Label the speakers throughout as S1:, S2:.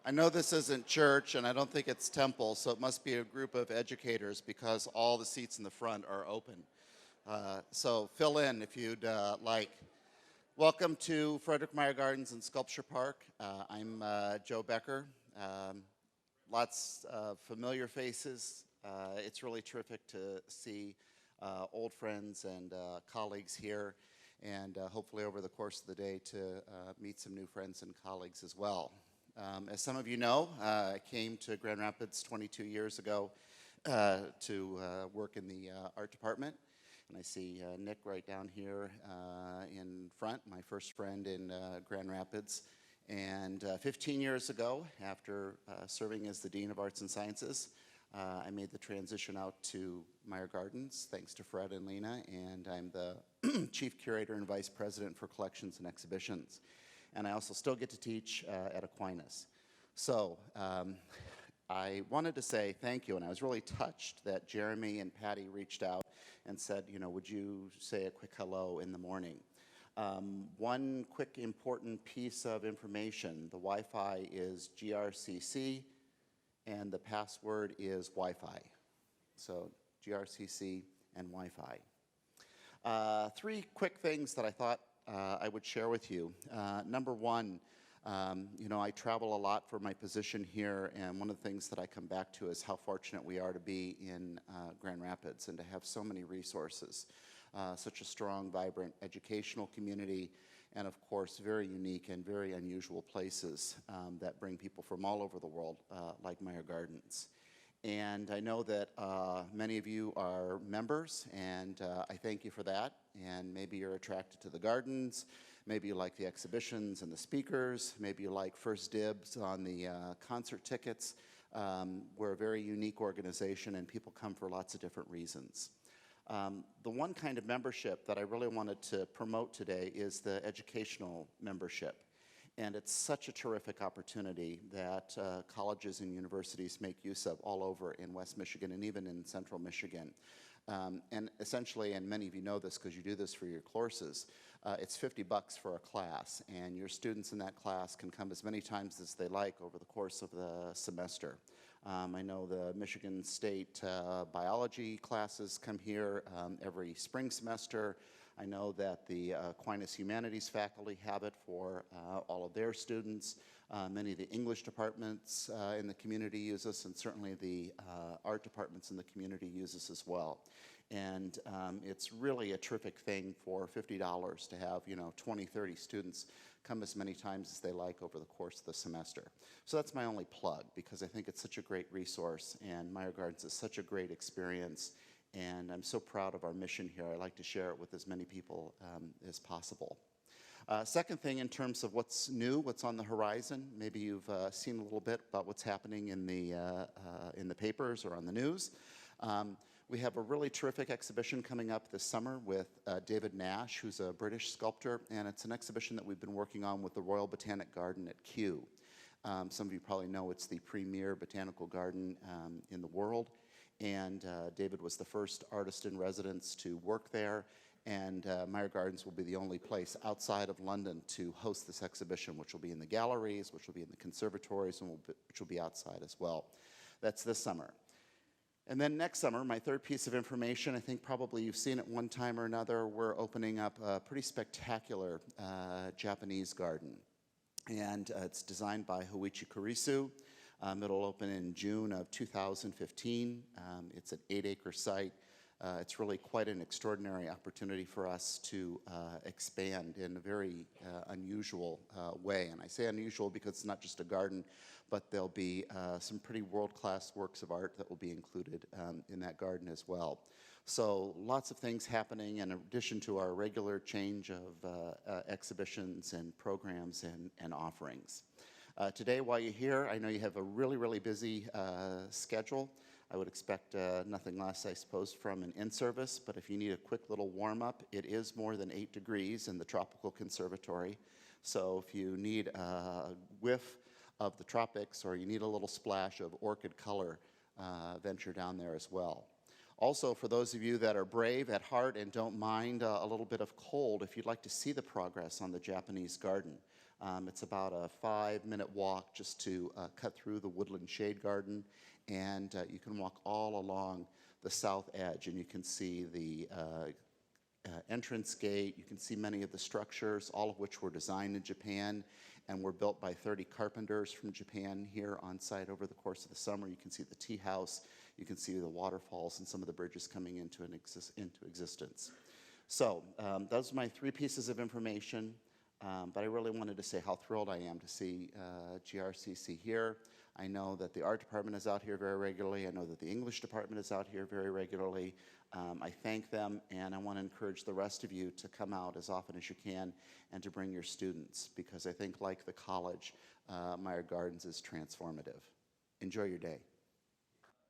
S1: I know this isn't church, and I don't think it's temple, so it must be a group of educators because all the seats in the front are open. So fill in if you'd like. Welcome to Frederick Meyer Gardens and Sculpture Park. I'm Joe Becker. Lots of familiar faces. It's really terrific to see old friends and colleagues here, and hopefully over the course of the day to meet some new friends and colleagues as well. As some of you know, I came to Grand Rapids 22 years ago to work in the art department. And I see Nick right down here in front, my first friend in Grand Rapids. And 15 years ago, after serving as the Dean of Arts and Sciences, I made the transition out to Meyer Gardens, thanks to Fred and Lena, and I'm the Chief Curator and Vice President for Collections and Exhibitions. And I also still get to teach at Aquinas. So I wanted to say thank you, and I was really touched that Jeremy and Patty reached out and said, you know, would you say a quick hello in the morning? One quick important piece of information, the Wi-Fi is GRCC, and the password is Wi-Fi. So GRCC and Wi-Fi. Three quick things that I thought I would share with you. Number one, you know, I travel a lot for my position here, and one of the things that I come back to is how fortunate we are to be in Grand Rapids and to have so many resources, such a strong, vibrant educational community, and of course, very unique and very unusual places that bring people from all over the world, like Meyer Gardens. And I know that many of you are members, and I thank you for that. And maybe you're attracted to the gardens, maybe you like the exhibitions and the speakers, maybe you like first dibs on the concert tickets. We're a very unique organization, and people come for lots of different reasons. The one kind of membership that I really wanted to promote today is the educational membership. And it's such a terrific opportunity that colleges and universities make use of all over in West Michigan and even in Central Michigan. And essentially, and many of you know this because you do this for your courses, it's $50 for a class, and your students in that class can come as many times as they like over the course of the semester. I know the Michigan State biology classes come here every spring semester. I know that the Aquinas Humanities faculty have it for all of their students. Many of the English departments in the community use this, and certainly the art departments in the community use this as well. And it's really a terrific thing for $50 to have, you know, 20, 30 students come as many times as they like over the course of the semester. So that's my only plug, because I think it's such a great resource, and Meyer Gardens is such a great experience. And I'm so proud of our mission here. I like to share it with as many people as possible. Second thing, in terms of what's new, what's on the horizon, maybe you've seen a little bit about what's happening in the papers or on the news. We have a really terrific exhibition coming up this summer with David Nash, who's a British sculptor, and it's an exhibition that we've been working on with the Royal Botanic Garden at Kew. Some of you probably know it's the premier botanical garden in the world. And David was the first artist in residence to work there, and Meyer Gardens will be the only place outside of London to host this exhibition, which will be in the galleries, which will be in the conservatories, and which will be outside as well. That's this summer. And then next summer, my third piece of information, I think probably you've seen it one time or another, we're opening up a pretty spectacular Japanese garden. And it's designed by Hoichi Kurisu. It'll open in June of 2015. It's an 8-acre site. It's really quite an extraordinary opportunity for us to expand in a very unusual way. And I say unusual because it's not just a garden, but there'll be some pretty world-class works of art that will be included in that garden as well. So lots of things happening in addition to our regular change of exhibitions and programs and offerings. Today, while you're here, I know you have a really, really busy schedule. I would expect nothing less, I suppose, from an in-service, but if you need a quick little warm-up, it is more than 8 degrees in the tropical conservatory. So if you need a whiff of the tropics or you need a little splash of orchid color, venture down there as well. Also, for those of you that are brave at heart and don't mind a little bit of cold, if you'd like to see the progress on the Japanese garden, It's about a 5-minute walk just to cut through the woodland shade garden, and you can walk all along the south edge, and you can see the entrance gate. You can see many of the structures, all of which were designed in Japan and were built by 30 carpenters from Japan here on site over the course of the summer. You can see the tea house, you can see the waterfalls and some of the bridges coming into existence. So those are my 3 pieces of information, but I really wanted to say how thrilled I am to see GRCC here. I know that the art department is out here very regularly. I know that the English department is out here very regularly. I thank them, and I want to encourage the rest of you to come out as often as you can and to bring your students, because I think, like the college, Meyer Gardens is transformative. Enjoy your day.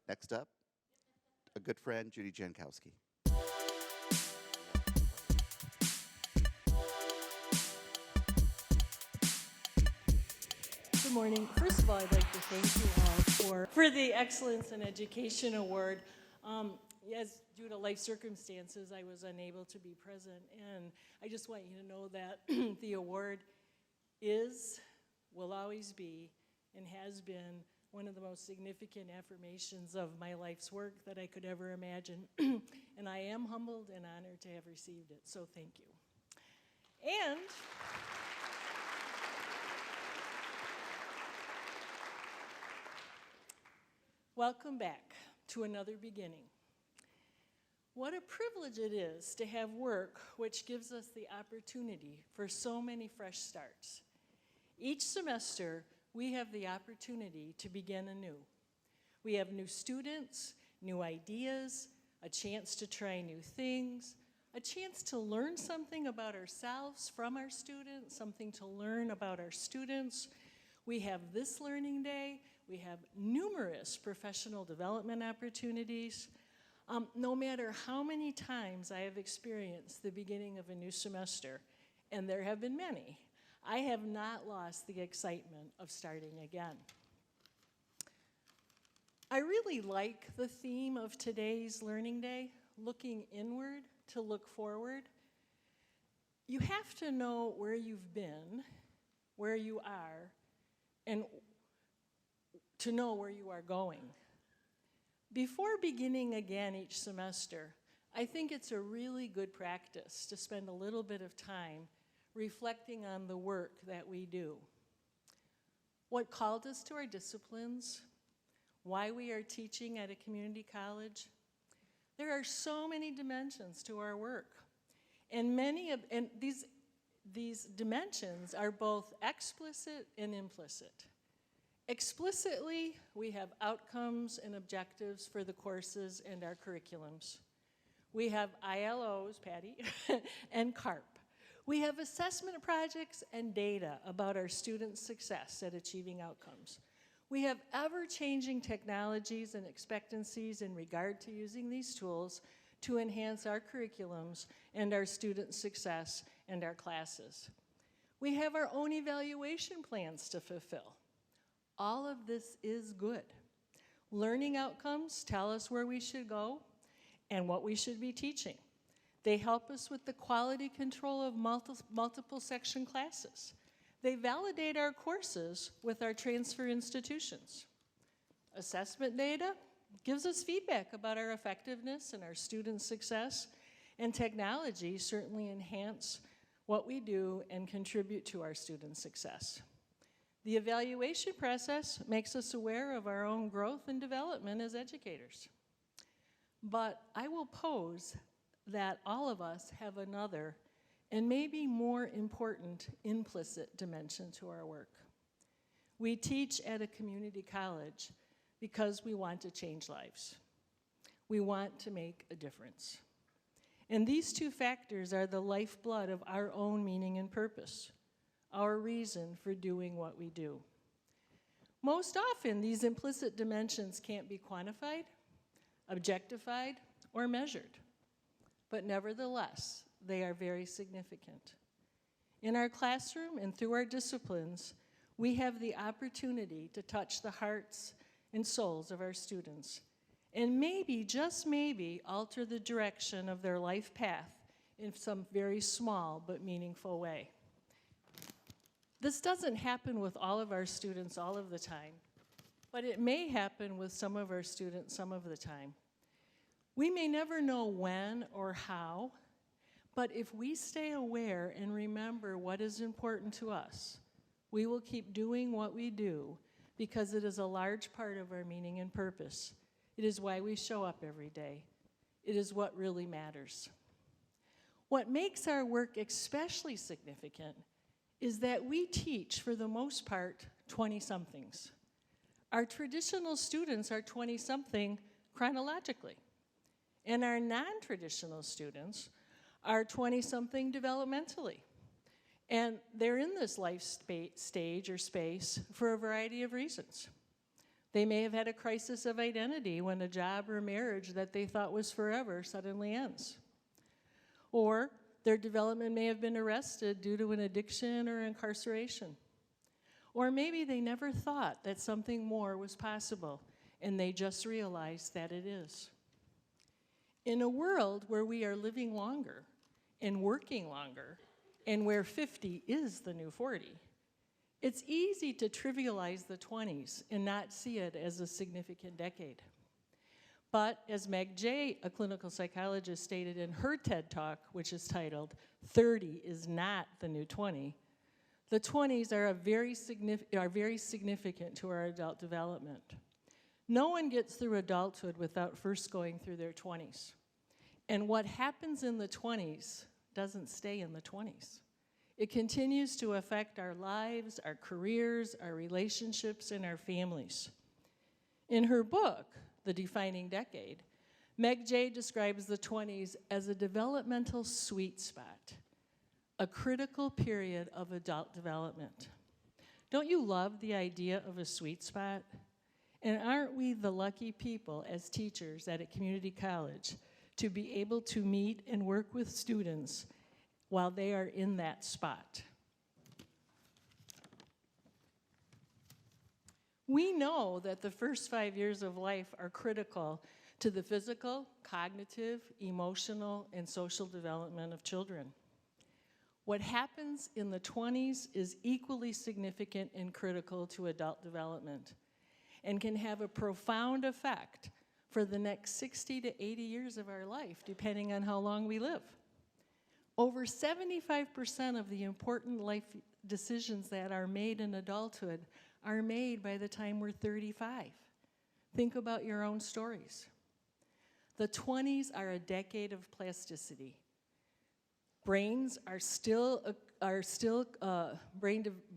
S1: Next up, a good friend, Judy Jankowski.
S2: Good morning. First of all, I'd like to thank you all for the Excellence in Education Award. As due to life circumstances, I was unable to be present, and I just want you to know that the award is, will always be, and has been one of the most significant affirmations of my life's work that I could ever imagine, and I am humbled and honored to have received it, so thank you. And welcome back to another beginning. What a privilege it is to have work which gives us the opportunity for so many fresh starts. Each semester, we have the opportunity to begin anew. We have new students, new ideas, a chance to try new things, a chance to learn something about ourselves from our students, something to learn about our students. We have this learning day. We have numerous professional development opportunities. No matter how many times I have experienced the beginning of a new semester, and there have been many, I have not lost the excitement of starting again. I really like the theme of today's Learning Day, looking inward to look forward. You have to know where you've been, where you are, and to know where you are going. Before beginning again each semester, I think it's a really good practice to spend a little bit of time reflecting on the work that we do. What called us to our disciplines, why we are teaching at a community college. There are so many dimensions to our work, and these dimensions are both explicit and implicit. Explicitly, we have outcomes and objectives for the courses and our curriculums. We have ILOs, Patty, and CARP. We have assessment projects and data about our students' success at achieving outcomes. We have ever-changing technologies and expectancies in regard to using these tools to enhance our curriculums and our students' success and our classes. We have our own evaluation plans to fulfill. All of this is good. Learning outcomes tell us where we should go and what we should be teaching. They help us with the quality control of multiple section classes. They validate our courses with our transfer institutions. Assessment data gives us feedback about our effectiveness and our students' success, and technology certainly enhance what we do and contribute to our students' success. The evaluation process makes us aware of our own growth and development as educators. But I will pose that all of us have another and maybe more important implicit dimension to our work. We teach at a community college because we want to change lives. We want to make a difference. And these two factors are the lifeblood of our own meaning and purpose, our reason for doing what we do. Most often, these implicit dimensions can't be quantified, objectified, or measured. But nevertheless, they are very significant. In our classroom and through our disciplines, we have the opportunity to touch the hearts and souls of our students, and maybe, just maybe, alter the direction of their life path in some very small but meaningful way. This doesn't happen with all of our students all of the time, but it may happen with some of our students some of the time. We may never know when or how, but if we stay aware and remember what is important to us, we will keep doing what we do because it is a large part of our meaning and purpose. It is why we show up every day. It is what really matters. What makes our work especially significant is that we teach, for the most part, 20-somethings. Our traditional students are 20-something chronologically, and our non-traditional students are 20-something developmentally. And they're in this life stage or space for a variety of reasons. They may have had a crisis of identity when a job or marriage that they thought was forever suddenly ends. Or their development may have been arrested due to an addiction or incarceration. Or maybe they never thought that something more was possible, and they just realized that it is. In a world where we are living longer and working longer, and where 50 is the new 40, it's easy to trivialize the 20s and not see it as a significant decade. But as Meg Jay, a clinical psychologist, stated in her TED Talk, which is titled, 30 is not the new 20, the 20s are very significant to our adult development. No one gets through adulthood without first going through their 20s. And what happens in the 20s doesn't stay in the 20s. It continues to affect our lives, our careers, our relationships, and our families. In her book, The Defining Decade, Meg Jay describes the 20s as a developmental sweet spot, a critical period of adult development. Don't you love the idea of a sweet spot? And aren't we the lucky people as teachers at a community college to be able to meet and work with students while they are in that spot? We know that the first 5 years of life are critical to the physical, cognitive, emotional, and social development of children. What happens in the 20s is equally significant and critical to adult development and can have a profound effect for the next 60 to 80 years of our life, depending on how long we live. Over 75% of the important life decisions that are made in adulthood are made by the time we're 35. Think about your own stories. The 20s are a decade of plasticity. Brains are still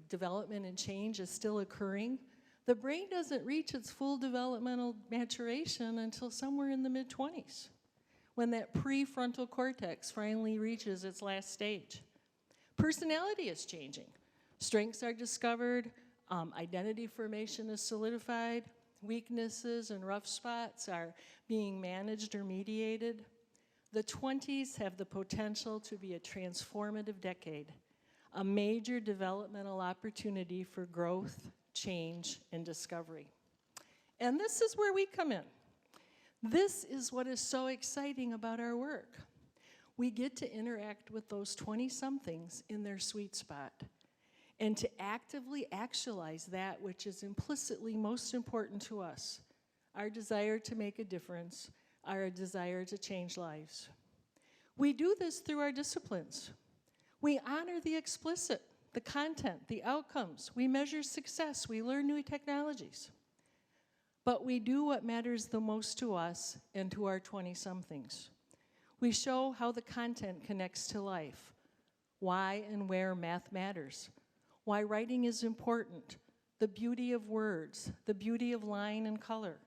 S2: development and change is still occurring. The brain doesn't reach its full developmental maturation until somewhere in the mid-20s, when that prefrontal cortex finally reaches its last stage. Personality is changing. Strengths are discovered, identity formation is solidified, weaknesses and rough spots are being managed or mediated. The 20s have the potential to be a transformative decade, a major developmental opportunity for growth, change, and discovery. And this is where we come in. This is what is so exciting about our work. We get to interact with those 20-somethings in their sweet spot and to actively actualize that which is implicitly most important to us, our desire to make a difference, our desire to change lives. We do this through our disciplines. We honor the explicit, the content, the outcomes. We measure success. We learn new technologies. But we do what matters the most to us and to our 20-somethings. We show how the content connects to life, why and where math matters, why writing is important, the beauty of words, the beauty of line and color.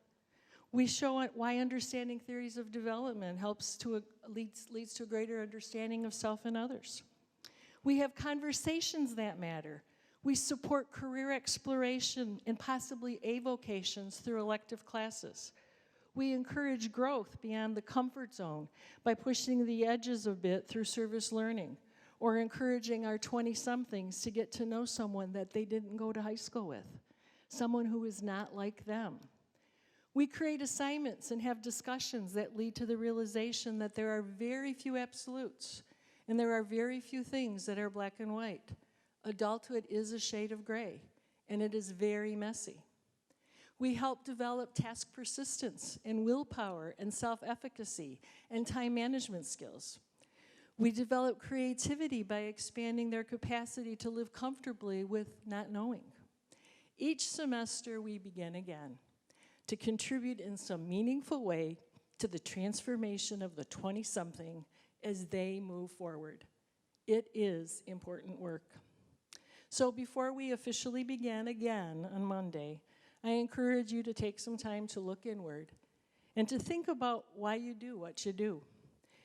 S2: We show why understanding theories of development leads to a greater understanding of self and others. We have conversations that matter. We support career exploration and possibly avocations through elective classes. We encourage growth beyond the comfort zone by pushing the edges a bit through service learning, or encouraging our 20-somethings to get to know someone that they didn't go to high school with, someone who is not like them. We create assignments and have discussions that lead to the realization that there are very few absolutes, and there are very few things that are black and white. Adulthood is a shade of gray, and it is very messy. We help develop task persistence and willpower and self-efficacy and time management skills. We develop creativity by expanding their capacity to live comfortably with not knowing. Each semester we begin again to contribute in some meaningful way to the transformation of the 20-something as they move forward. It is important work. So before we officially begin again on Monday, I encourage you to take some time to look inward and to think about why you do what you do.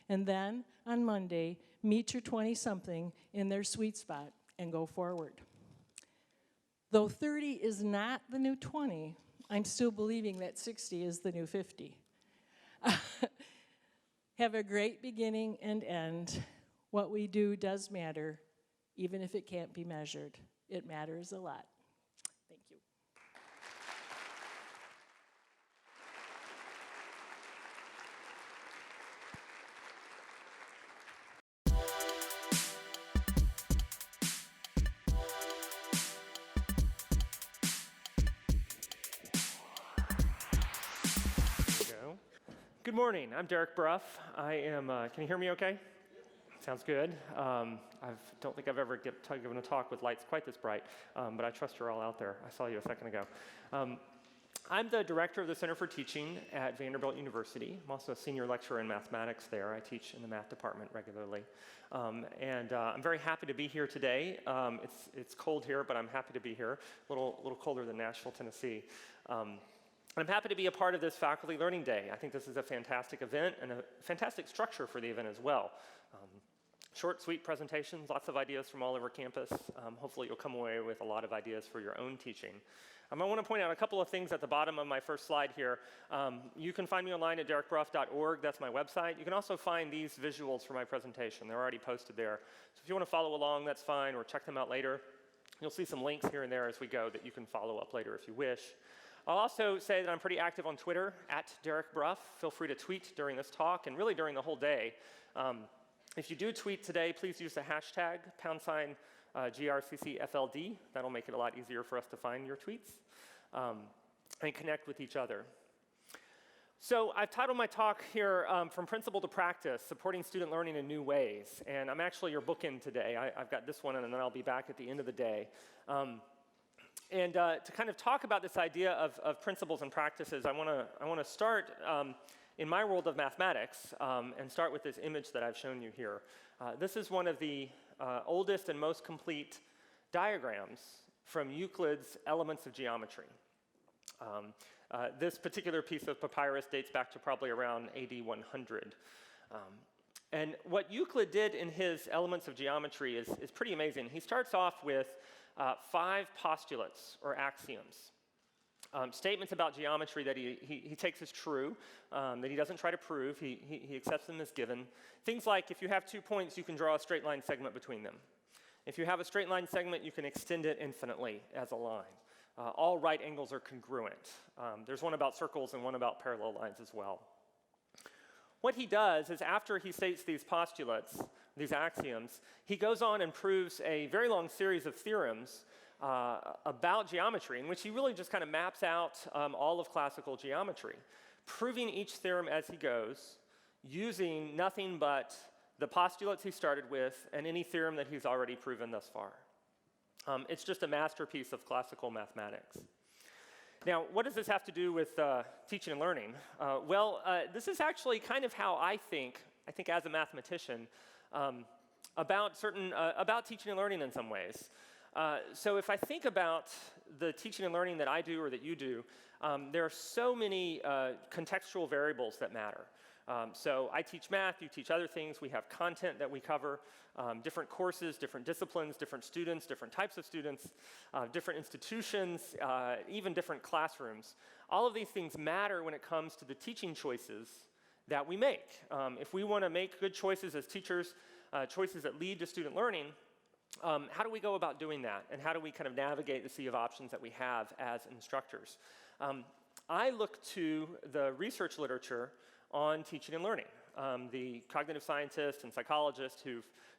S2: And then, on Monday, meet your 20-something in their sweet spot and go forward. Though 30 is not the new 20, I'm still believing that 60 is the new 50. Have a great beginning and end. What we do does matter, even if it can't be measured. It matters a lot. Thank you.
S3: Good morning, I'm Derek Bruff. I am, can you hear me okay? Sounds good. I don't think I've ever given a talk with lights quite this bright, but I trust you're all out there. I saw you a second ago. I'm the director of the Center for Teaching at Vanderbilt University. I'm also a senior lecturer in mathematics there. I teach in the math department regularly. And I'm very happy to be here today. It's cold here, but I'm happy to be here. A little colder than Nashville, Tennessee. I'm happy to be a part of this Faculty Learning Day. I think this is a fantastic event and a fantastic structure for the event as well. Short, sweet presentations, lots of ideas from all over campus. Hopefully you'll come away with a lot of ideas for your own teaching. I want to point out a couple of things at the bottom of my first slide here. You can find me online at derekbruff.org. That's my website. You can also find these visuals for my presentation. They're already posted there. So if you want to follow along, that's fine, or check them out later. You'll see some links here and there as we go that you can follow up later if you wish. I'll also say that I'm pretty active on Twitter, at Derek Bruff. Feel free to tweet during this talk and really during the whole day. If you do tweet today, please use the hashtag #GRCCFLD. That'll make it a lot easier for us to find your tweets and connect with each other. So I've titled my talk here, From Principle to Practice, Supporting Student Learning in New Ways. And I'm actually your bookend today. I've got this one, and then I'll be back at the end of the day. And to kind of talk about this idea of principles and practices, I want to start in my world of mathematics and start with this image that I've shown you here. This is one of the oldest and most complete diagrams from Euclid's Elements of Geometry. This particular piece of papyrus dates back to probably around AD 100. And what Euclid did in his Elements of Geometry is pretty amazing. He starts off with 5 postulates or axioms, statements about geometry that he takes as true, that he doesn't try to prove, he accepts them as given. Things like, if you have 2 points, you can draw a straight line segment between them. If you have a straight line segment, you can extend it infinitely as a line. All right angles are congruent. There's one about circles and one about parallel lines as well. What he does is, after he states these postulates, these axioms, he goes on and proves a very long series of theorems about geometry, in which he really just kind of maps out all of classical geometry, proving each theorem as he goes, using nothing but the postulates he started with and any theorem that he's already proven thus far. It's just a masterpiece of classical mathematics. Now, what does this have to do with teaching and learning? This is actually kind of how I think as a mathematician, about teaching and learning in some ways. So if I think about the teaching and learning that I do or that you do, there are so many contextual variables that matter. So I teach math, you teach other things, we have content that we cover, different courses, different disciplines, different students, different types of students, different institutions, even different classrooms. All of these things matter when it comes to the teaching choices that we make. If we want to make good choices as teachers, choices that lead to student learning, how do we go about doing that? And how do we kind of navigate the sea of options that we have as instructors? I look to the research literature on teaching and learning. The cognitive scientists and psychologists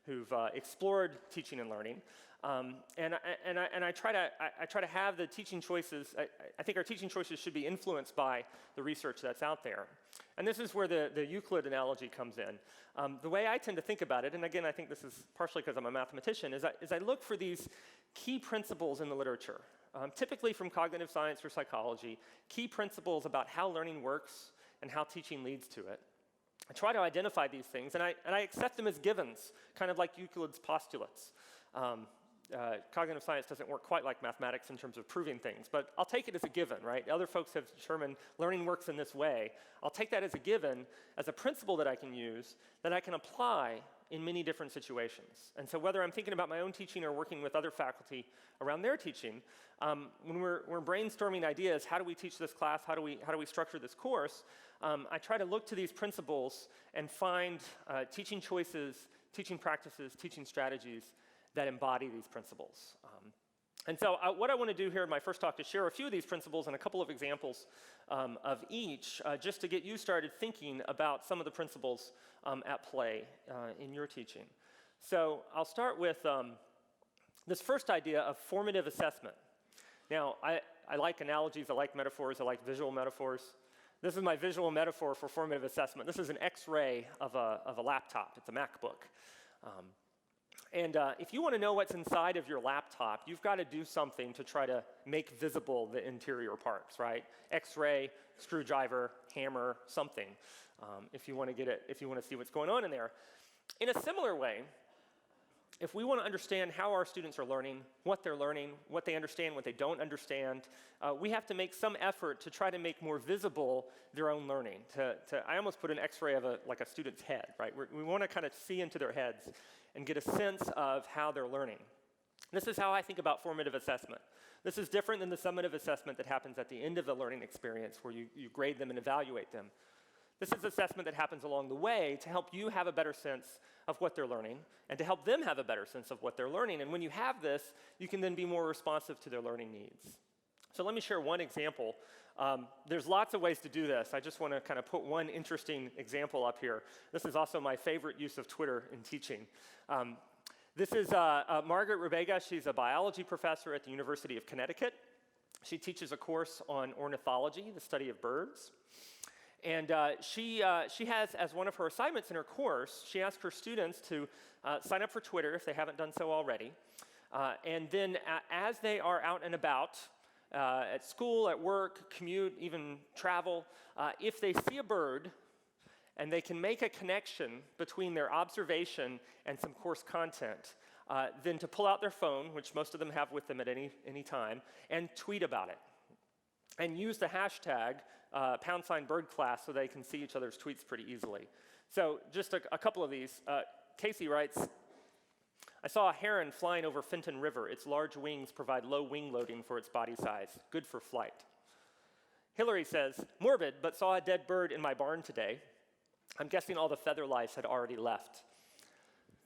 S3: who've explored teaching and learning. And I try to have the teaching choices. I think our teaching choices should be influenced by the research that's out there. And this is where the Euclid analogy comes in. The way I tend to think about it, and again, I think this is partially because I'm a mathematician, is I look for these key principles in the literature, typically from cognitive science or psychology, key principles about how learning works and how teaching leads to it. I try to identify these things, and I accept them as givens, kind of like Euclid's postulates. Cognitive science doesn't work quite like mathematics in terms of proving things, but I'll take it as a given, right? Other folks have determined learning works in this way. I'll take that as a given, as a principle that I can use, that I can apply in many different situations. And so whether I'm thinking about my own teaching or working with other faculty around their teaching, when we're brainstorming ideas, how do we teach this class, how do we structure this course, I try to look to these principles and find teaching choices, teaching practices, teaching strategies that embody these principles. And so what I want to do here in my first talk is share a few of these principles and a couple of examples of each, just to get you started thinking about some of the principles at play in your teaching. So I'll start with this first idea of formative assessment. Now, I like analogies, I like metaphors, I like visual metaphors. This is my visual metaphor for formative assessment. This is an X-ray of a laptop. It's a MacBook. And if you want to know what's inside of your laptop, you've got to do something to try to make visible the interior parts, right? X-ray, screwdriver, hammer, something, if you want to get it, if you want to see what's going on in there. In a similar way, if we want to understand how our students are learning, what they understand, what they don't understand, we have to make some effort to try to make more visible their own learning. I almost put an X-ray of a student's head, right? We want to kind of see into their heads and get a sense of how they're learning. This is how I think about formative assessment. This is different than the summative assessment that happens at the end of the learning experience where you grade them and evaluate them. This is assessment that happens along the way to help you have a better sense of what they're learning and to help them have a better sense of what they're learning. And when you have this, you can then be more responsive to their learning needs. So let me share one example. There's lots of ways to do this. I just want to kind of put one interesting example up here. This is also my favorite use of Twitter in teaching. This is Margaret Rubega. She's a biology professor at the University of Connecticut. She teaches a course on ornithology, the study of birds. And she has, as one of her assignments in her course, she asked her students to sign up for Twitter if they haven't done so already. And then as they are out and about, at school, at work, commute, even travel, if they see a bird and they can make a connection between their observation and some course content, then to pull out their phone, which most of them have with them at any time, and tweet about it. And use the hashtag #BirdClass so they can see each other's tweets pretty easily. So just a couple of these. Casey writes, I saw a heron flying over Fenton River. Its large wings provide low wing loading for its body size. Good for flight. Hillary says, morbid, but saw a dead bird in my barn today. I'm guessing all the feather lice had already left.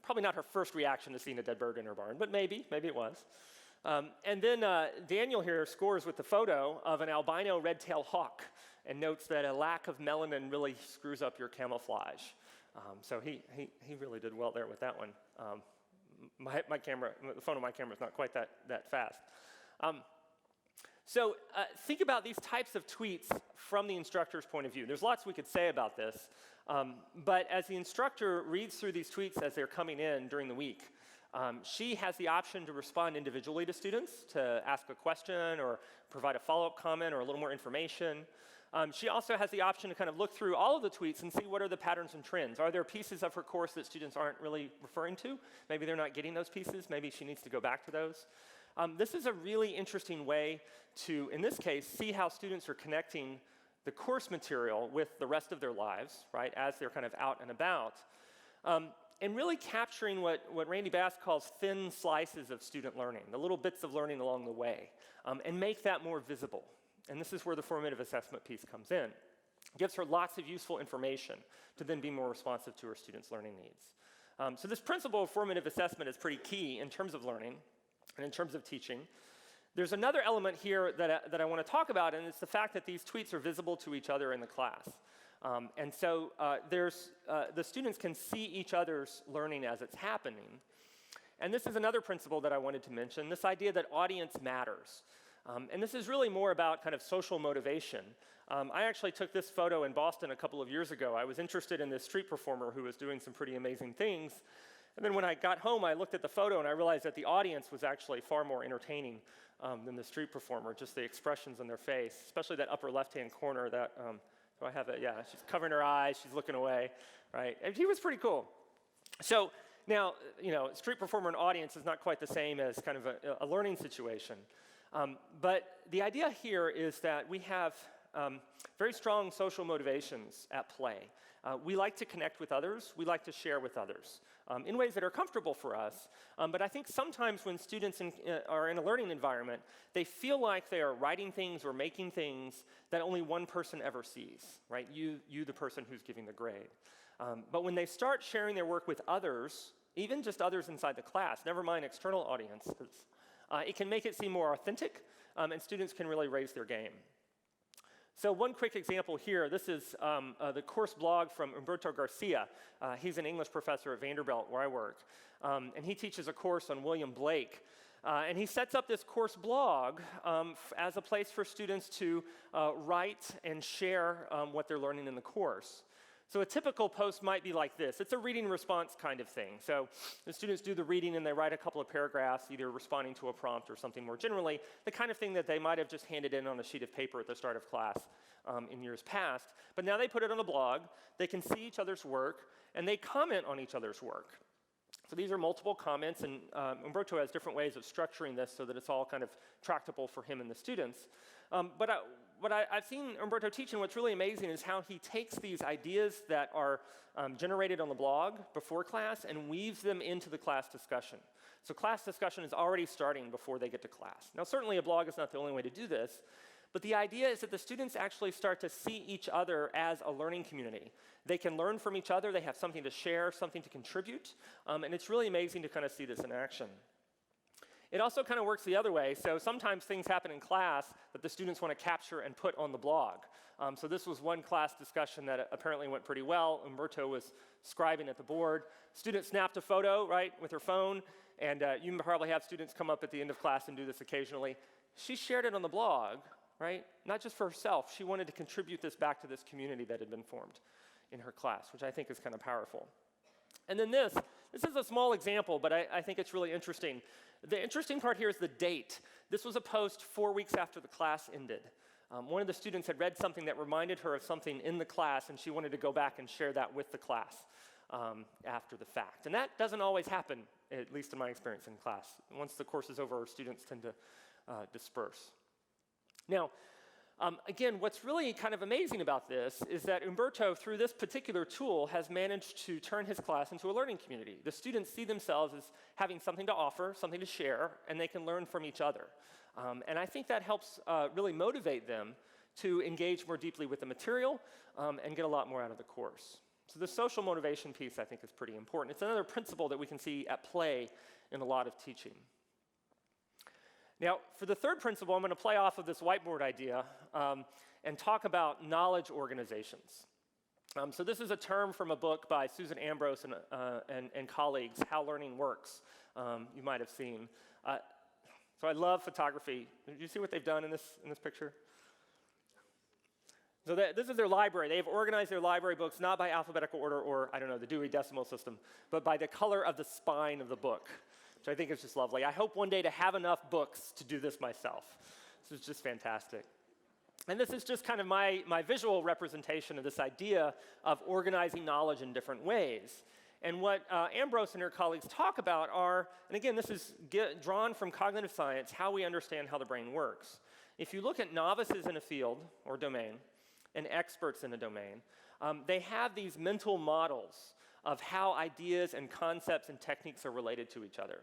S3: Probably not her first reaction to seeing a dead bird in her barn, but maybe it was. And then Daniel here scores with the photo of an albino red-tailed hawk and notes that a lack of melanin really screws up your camouflage. So he really did well there with that one. My camera, the phone on my camera is not quite that fast. So think about these types of tweets from the instructor's point of view. There's lots we could say about this, but as the instructor reads through these tweets as they're coming in during the week, she has the option to respond individually to students, to ask a question or provide a follow-up comment or a little more information. She also has the option to kind of look through all of the tweets and see what are the patterns and trends. Are there pieces of her course that students aren't really referring to? Maybe they're not getting those pieces. Maybe she needs to go back to those. This is a really interesting way to, in this case, see how students are connecting the course material with the rest of their lives, right, as they're kind of out and about. And really capturing what Randy Bass calls thin slices of student learning, the little bits of learning along the way, and make that more visible. And this is where the formative assessment piece comes in. It gives her lots of useful information to then be more responsive to her students' learning needs. So this principle of formative assessment is pretty key in terms of learning and in terms of teaching. There's another element here that I want to talk about, and it's the fact that these tweets are visible to each other in the class. And so the students can see each other's learning as it's happening. And this is another principle that I wanted to mention, this idea that audience matters. And this is really more about kind of social motivation. I actually took this photo in Boston a couple of years ago. I was interested in this street performer who was doing some pretty amazing things. And then when I got home, I looked at the photo and I realized that the audience was actually far more entertaining than the street performer, just the expressions on their face, especially that upper left-hand corner that, so I have it, yeah, she's covering her eyes, she's looking away, right? And he was pretty cool. So now, street performer and audience is not quite the same as kind of a learning situation. But the idea here is that we have very strong social motivations at play. We like to connect with others. We like to share with others in ways that are comfortable for us. But I think sometimes when students are in a learning environment, they feel like they are writing things or making things that only one person ever sees, right? You the person who's giving the grade. But when they start sharing their work with others, even just others inside the class, never mind external audiences, it can make it seem more authentic, and students can really raise their game. So one quick example here, this is the course blog from Umberto Garcia. He's an English professor at Vanderbilt, where I work, and he teaches a course on William Blake. And he sets up this course blog as a place for students to write and share what they're learning in the course. So a typical post might be like this. It's a reading response kind of thing. So the students do the reading and they write a couple of paragraphs, either responding to a prompt or something more generally, the kind of thing that they might have just handed in on a sheet of paper at the start of class in years past. But now they put it on a blog, they can see each other's work, and they comment on each other's work. So these are multiple comments, and Umberto has different ways of structuring this so that it's all kind of tractable for him and the students. What I've seen Umberto teach, and what's really amazing is how he takes these ideas that are generated on the blog before class and weaves them into the class discussion. So class discussion is already starting before they get to class. Now, certainly a blog is not the only way to do this, but the idea is that the students actually start to see each other as a learning community. They can learn from each other, they have something to share, something to contribute, and it's really amazing to kind of see this in action. It also kind of works the other way. So sometimes things happen in class that the students want to capture and put on the blog. So this was one class discussion that apparently went pretty well. Umberto was scribing at the board. Student snapped a photo, right, with her phone. And you probably have students come up at the end of class and do this occasionally. She shared it on the blog, right? Not just for herself. She wanted to contribute this back to this community that had been formed in her class, which I think is kind of powerful. And then this is a small example, but I think it's really interesting. The interesting part here is the date. This was a post 4 weeks after the class ended. One of the students had read something that reminded her of something in the class, and she wanted to go back and share that with the class after the fact. And that doesn't always happen, at least in my experience in class. Once the course is over, students tend to disperse. Now, again, what's really kind of amazing about this is that Umberto, through this particular tool, has managed to turn his class into a learning community. The students see themselves as having something to offer, something to share, and they can learn from each other. And I think that helps really motivate them to engage more deeply with the material and get a lot more out of the course. So the social motivation piece, I think, is pretty important. It's another principle that we can see at play in a lot of teaching. Now, for the third principle, I'm going to play off of this whiteboard idea and talk about knowledge organizations. So this is a term from a book by Susan Ambrose and colleagues, How Learning Works, you might have seen. So I love photography. Did you see what they've done in this picture? So this is their library. They have organized their library books not by alphabetical order or, I don't know, the Dewey Decimal System, but by the color of the spine of the book, which I think is just lovely. I hope one day to have enough books to do this myself. This is just fantastic. And this is just kind of my visual representation of this idea of organizing knowledge in different ways. And what Ambrose and her colleagues talk about are, and again, this is drawn from cognitive science, how we understand how the brain works. If you look at novices in a field or domain and experts in a domain, they have these mental models of how ideas and concepts and techniques are related to each other.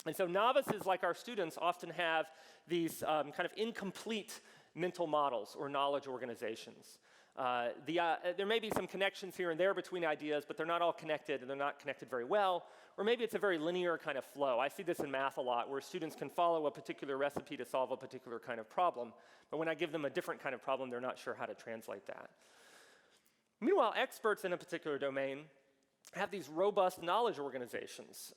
S3: And so novices, like our students, often have these kind of incomplete mental models or knowledge organizations. There may be some connections here and there between ideas, but they're not all connected, and they're not connected very well. Or maybe it's a very linear kind of flow. I see this in math a lot, where students can follow a particular recipe to solve a particular kind of problem, but when I give them a different kind of problem, they're not sure how to translate that. Meanwhile, experts in a particular domain have these robust knowledge organizations.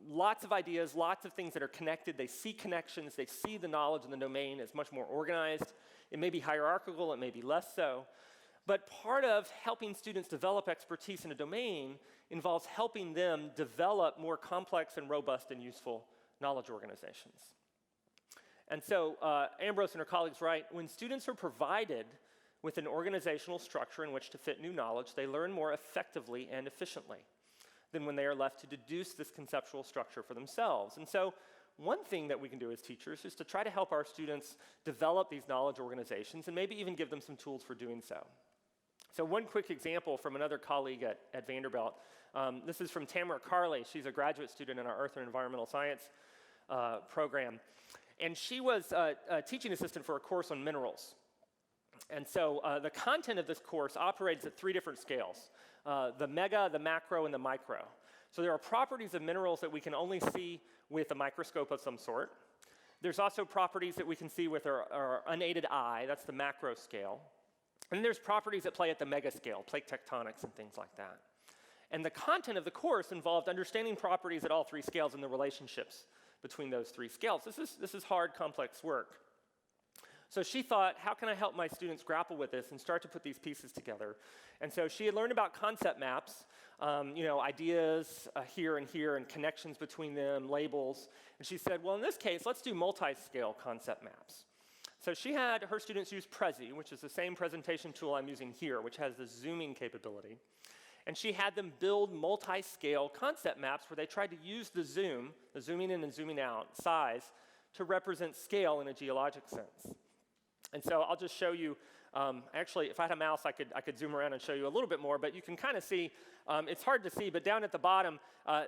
S3: Lots of ideas, lots of things that are connected. They see connections. They see the knowledge in the domain as much more organized. It may be hierarchical. It may be less so. But part of helping students develop expertise in a domain involves helping them develop more complex and robust and useful knowledge organizations. And so Ambrose and her colleagues write, when students are provided with an organizational structure in which to fit new knowledge, they learn more effectively and efficiently than when they are left to deduce this conceptual structure for themselves. And so one thing that we can do as teachers is to try to help our students develop these knowledge organizations and maybe even give them some tools for doing so. So one quick example from another colleague at Vanderbilt. This is from Tamara Carley. She's a graduate student in our Earth and Environmental Science program. And she was a teaching assistant for a course on minerals. And so the content of this course operates at 3 different scales, the mega, the macro, and the micro. So there are properties of minerals that we can only see with a microscope of some sort. There's also properties that we can see with our unaided eye, that's the macro scale. And then there's properties that play at the mega scale, plate tectonics and things like that. And the content of the course involved understanding properties at all 3 scales and the relationships between those 3 scales. This is hard, complex work. So she thought, how can I help my students grapple with this and start to put these pieces together? And so she had learned about concept maps, ideas here and connections between them, labels. And she said, well, in this case, let's do multi-scale concept maps. So she had her students use Prezi, which is the same presentation tool I'm using here, which has the zooming capability. And she had them build multi-scale concept maps where they tried to use the zooming in and zooming out size, to represent scale in a geologic sense. And so I'll just show you, actually, if I had a mouse, I could zoom around and show you a little bit more, but you can kind of see, it's hard to see, but down at the bottom,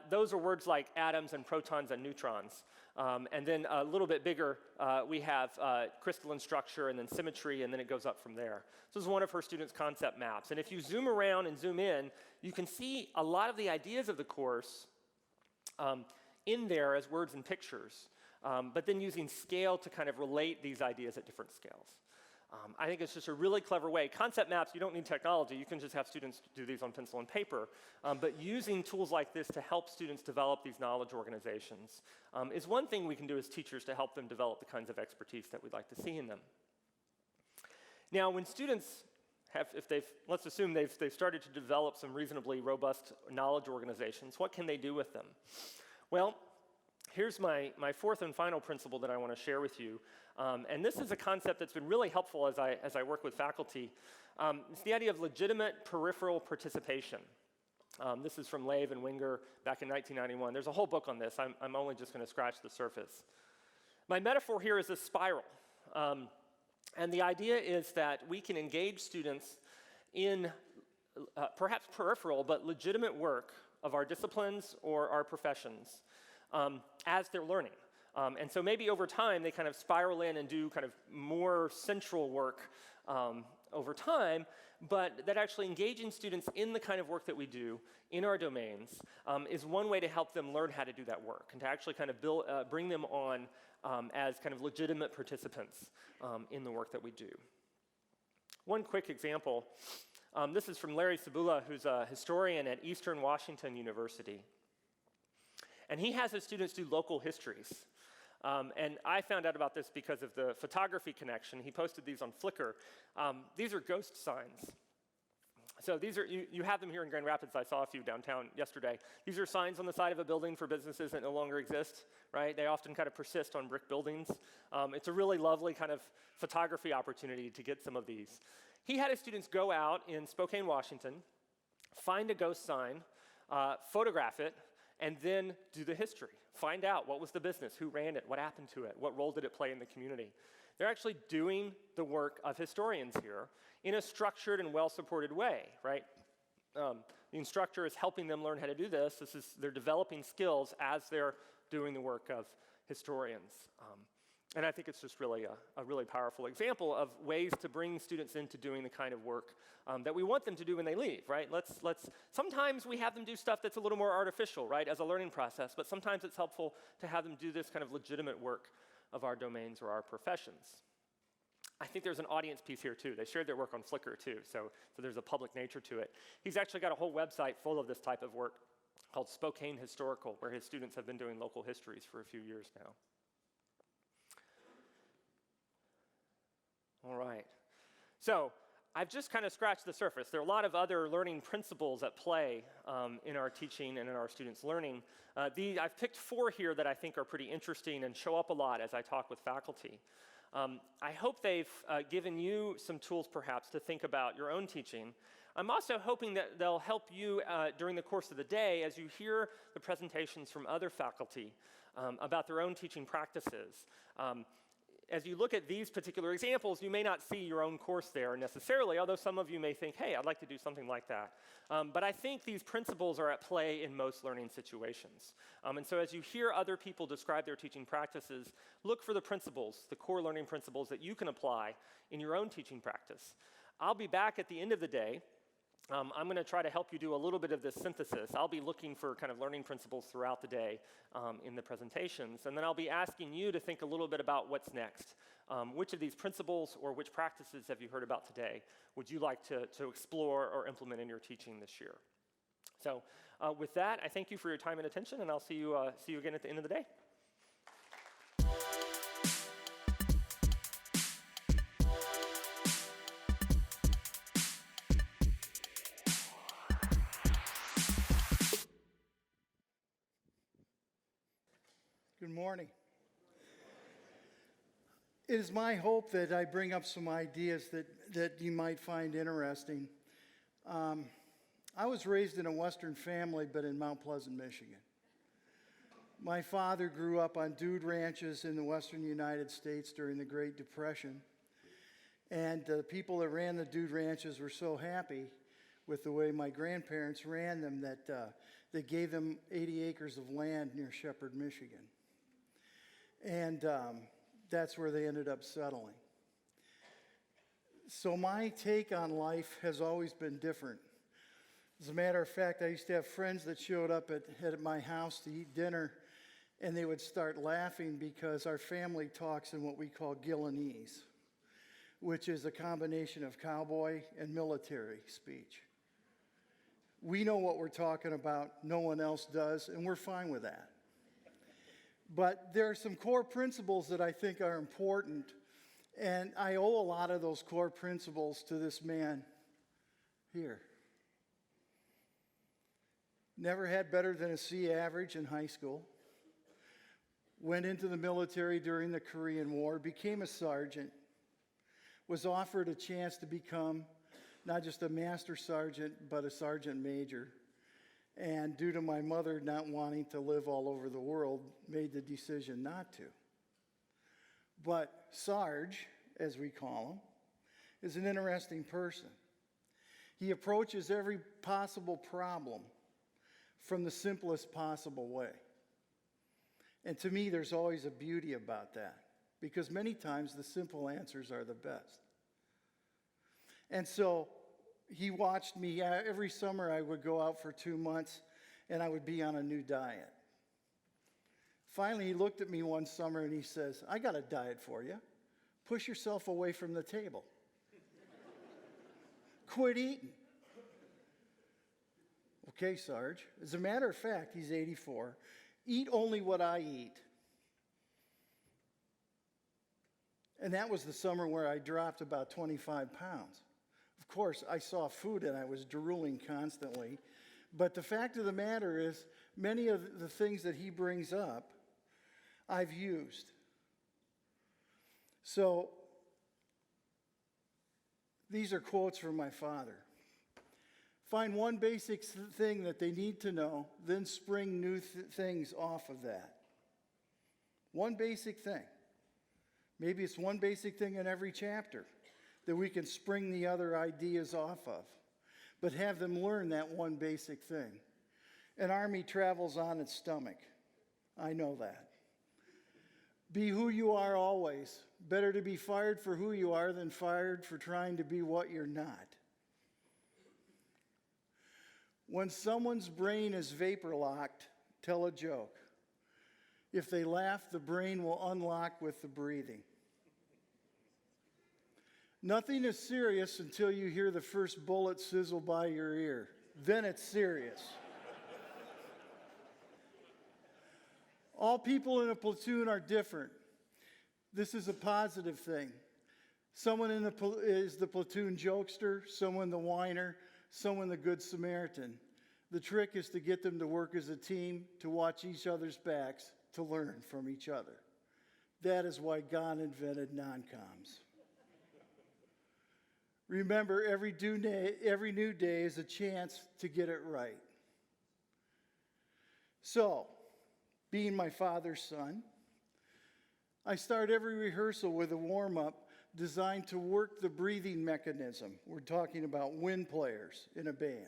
S3: those are words like atoms and protons and neutrons. And then a little bit bigger, we have crystalline structure and then symmetry, and then it goes up from there. So this is one of her students' concept maps. And if you zoom around and zoom in, you can see a lot of the ideas of the course in there as words and pictures. But then using scale to kind of relate these ideas at different scales. I think it's just a really clever way. Concept maps, you don't need technology. You can just have students do these on pencil and paper. But using tools like this to help students develop these knowledge organizations is one thing we can do as teachers to help them develop the kinds of expertise that we'd like to see in them. Now, when students have, let's assume they've started to develop some reasonably robust knowledge organizations, what can they do with them? Well, here's my 4th and final principle that I want to share with you. And this is a concept that's been really helpful as I work with faculty. It's the idea of legitimate peripheral participation. This is from Lave and Winger back in 1991. There's a whole book on this. I'm only just going to scratch the surface. My metaphor here is a spiral. And the idea is that we can engage students in perhaps peripheral but legitimate work of our disciplines or our professions as they're learning. And so maybe over time they kind of spiral in and do kind of more central work over time, but that actually engaging students in the kind of work that we do in our domains is one way to help them learn how to do that work and to actually kind of bring them on as kind of legitimate participants in the work that we do. One quick example, this is from Larry Sabula, who's a historian at Eastern Washington University. And he has his students do local histories. And I found out about this because of the photography connection. He posted these on Flickr. These are ghost signs. So these are, you have them here in Grand Rapids. I saw a few downtown yesterday. These are signs on the side of a building for businesses that no longer exist, right? They often kind of persist on brick buildings. It's a really lovely kind of photography opportunity to get some of these. He had his students go out in Spokane, Washington, find a ghost sign, photograph it, and then do the history. Find out what was the business, who ran it, what happened to it, what role did it play in the community. They're actually doing the work of historians here in a structured and well-supported way, right? The instructor is helping them learn how to do this. They're developing skills as they're doing the work of historians. And I think it's just really a really powerful example of ways to bring students into doing the kind of work that we want them to do when they leave, right? Sometimes we have them do stuff that's a little more artificial, right, as a learning process, but sometimes it's helpful to have them do this kind of legitimate work of our domains or our professions. I think there's an audience piece here too. They shared their work on Flickr too, so there's a public nature to it. He's actually got a whole website full of this type of work called Spokane Historical, where his students have been doing local histories for a few years now. All right. So I've just kind of scratched the surface. There are a lot of other learning principles at play in our teaching and in our students' learning. I've picked 4 here that I think are pretty interesting and show up a lot as I talk with faculty. I hope they've given you some tools perhaps to think about your own teaching. I'm also hoping that they'll help you during the course of the day as you hear the presentations from other faculty about their own teaching practices. As you look at these particular examples, you may not see your own course there necessarily, although some of you may think, hey, I'd like to do something like that. But I think these principles are at play in most learning situations. And so as you hear other people describe their teaching practices, look for the principles, the core learning principles that you can apply in your own teaching practice. I'll be back at the end of the day. I'm going to try to help you do a little bit of this synthesis. I'll be looking for kind of learning principles throughout the day in the presentations, and then I'll be asking you to think a little bit about what's next. Which of these principles or which practices have you heard about today would you like to explore or implement in your teaching this year? So with that, I thank you for your time and attention, and I'll see you again at the end of the day.
S4: Good morning. It is my hope that I bring up some ideas that you might find interesting. I was raised in a Western family, but in Mount Pleasant, Michigan. My father grew up on dude ranches in the western United States during the Great Depression. And the people that ran the dude ranches were so happy with the way my grandparents ran them that they gave them 80 acres of land near Shepherd, Michigan. And that's where they ended up settling. So my take on life has always been different. As a matter of fact, I used to have friends that showed up at my house to eat dinner, and they would start laughing because our family talks in what we call Gillamese, which is a combination of cowboy and military speech. We know what we're talking about, no one else does, and we're fine with that. But there are some core principles that I think are important, and I owe a lot of those core principles to this man here. Never had better than a C average in high school. Went into the military during the Korean War, became a sergeant, was offered a chance to become not just a master sergeant, but a sergeant major. And due to my mother not wanting to live all over the world, made the decision not to. But Sarge, as we call him, is an interesting person. He approaches every possible problem from the simplest possible way. And to me, there's always a beauty about that, because many times the simple answers are the best. And so he watched me. Every summer I would go out for 2 months and I would be on a new diet. Finally, he looked at me one summer and he says, I got a diet for you. Push yourself away from the table. Quit eating. Okay, Sarge. As a matter of fact, he's 84. Eat only what I eat. And that was the summer where I dropped about 25 pounds. Of course, I saw food and I was drooling constantly. But the fact of the matter is, many of the things that he brings up, I've used. So, these are quotes from my father. Find one basic thing that they need to know, then spring new things off of that. One basic thing. Maybe it's one basic thing in every chapter that we can spring the other ideas off of, but have them learn that one basic thing. An army travels on its stomach. I know that. Be who you are always. Better to be fired for who you are than fired for trying to be what you're not. When someone's brain is vapor locked, tell a joke. If they laugh, the brain will unlock with the breathing. Nothing is serious until you hear the first bullet sizzle by your ear. Then it's serious. All people in a platoon are different. This is a positive thing. Someone is the platoon jokester, someone the whiner, someone the good Samaritan. The trick is to get them to work as a team, to watch each other's backs, to learn from each other. That is why God invented non-coms. Remember, every new day is a chance to get it right. So, being my father's son, I start every rehearsal with a warm-up designed to work the breathing mechanism. We're talking about wind players in a band.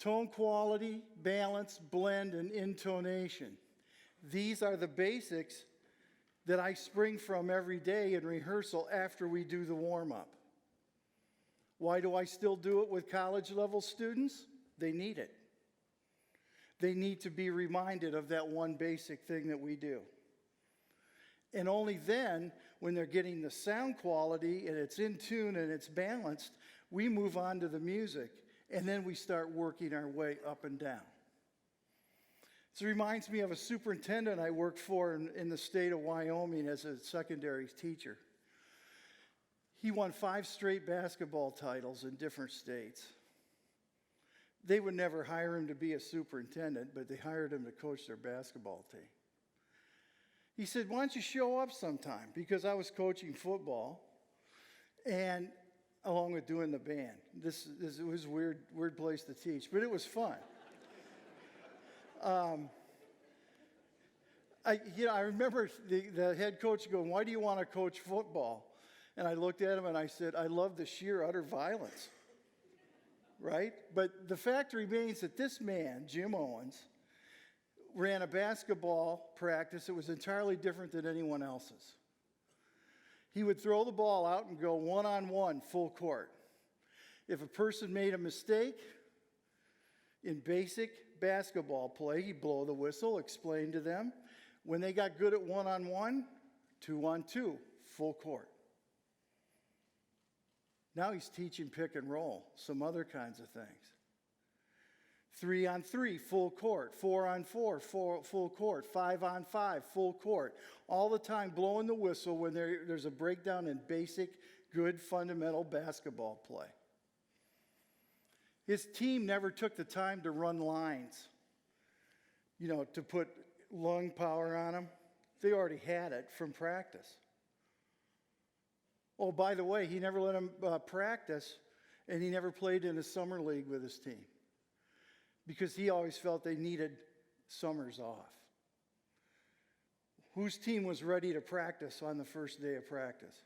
S4: Tone quality, balance, blend, and intonation. These are the basics that I spring from every day in rehearsal after we do the warm-up. Why do I still do it with college-level students? They need it. They need to be reminded of that one basic thing that we do. And only then, when they're getting the sound quality and it's in tune and it's balanced, we move on to the music, and then we start working our way up and down. This reminds me of a superintendent I worked for in the state of Wyoming as a secondary teacher. He won 5 straight basketball titles in different states. They would never hire him to be a superintendent, but they hired him to coach their basketball team. He said, why don't you show up sometime? Because I was coaching football, and along with doing the band. It was a weird place to teach, but it was fun. I remember the head coach going, why do you want to coach football? And I looked at him and I said, I love the sheer utter violence. Right? But the fact remains that this man, Jim Owens, ran a basketball practice that was entirely different than anyone else's. He would throw the ball out and go one-on-one, full court. If a person made a mistake in basic basketball play, he'd blow the whistle, explain to them. When they got good at one-on-one, 2-on-2, full court. Now he's teaching pick and roll, some other kinds of things. 3-on-3, full court. 4-on-4, full court. 5-on-5, full court. All the time blowing the whistle when there's a breakdown in basic, good, fundamental basketball play. His team never took the time to run lines, to put lung power on them. They already had it from practice. Oh, by the way, he never let them practice, and he never played in a summer league with his team because he always felt they needed summers off. Whose team was ready to practice on the first day of practice?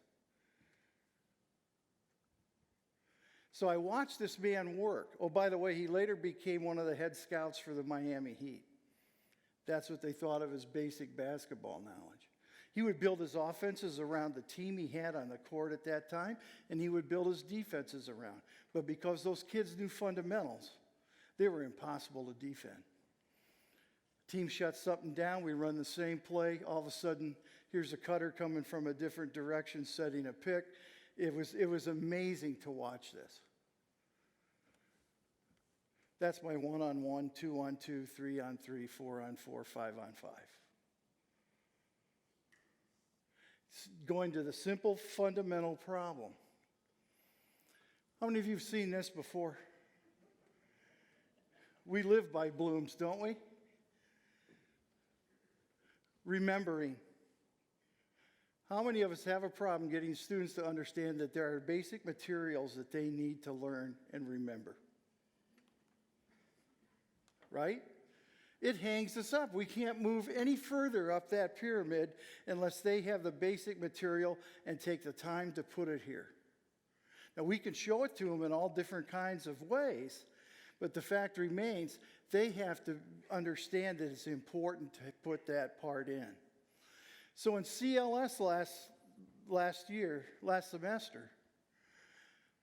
S4: So I watched this man work. Oh, by the way, he later became one of the head scouts for the Miami Heat. That's what they thought of as basic basketball knowledge. He would build his offenses around the team he had on the court at that time, and he would build his defenses around. But because those kids knew fundamentals, they were impossible to defend. Team shuts something down, we run the same play. All of a sudden, here's a cutter coming from a different direction, setting a pick. It was amazing to watch this. That's my 1-on-1, 2-on-2, 3-on-3, 4-on-4, 5-on-5. Going to the simple fundamental problem. How many of you have seen this before? We live by Bloom's, don't we? Remembering. How many of us have a problem getting students to understand that there are basic materials that they need to learn and remember? Right? It hangs us up. We can't move any further up that pyramid unless they have the basic material and take the time to put it here. Now, we can show it to them in all different kinds of ways, but the fact remains they have to understand that it's important to put that part in. So in CLS last semester,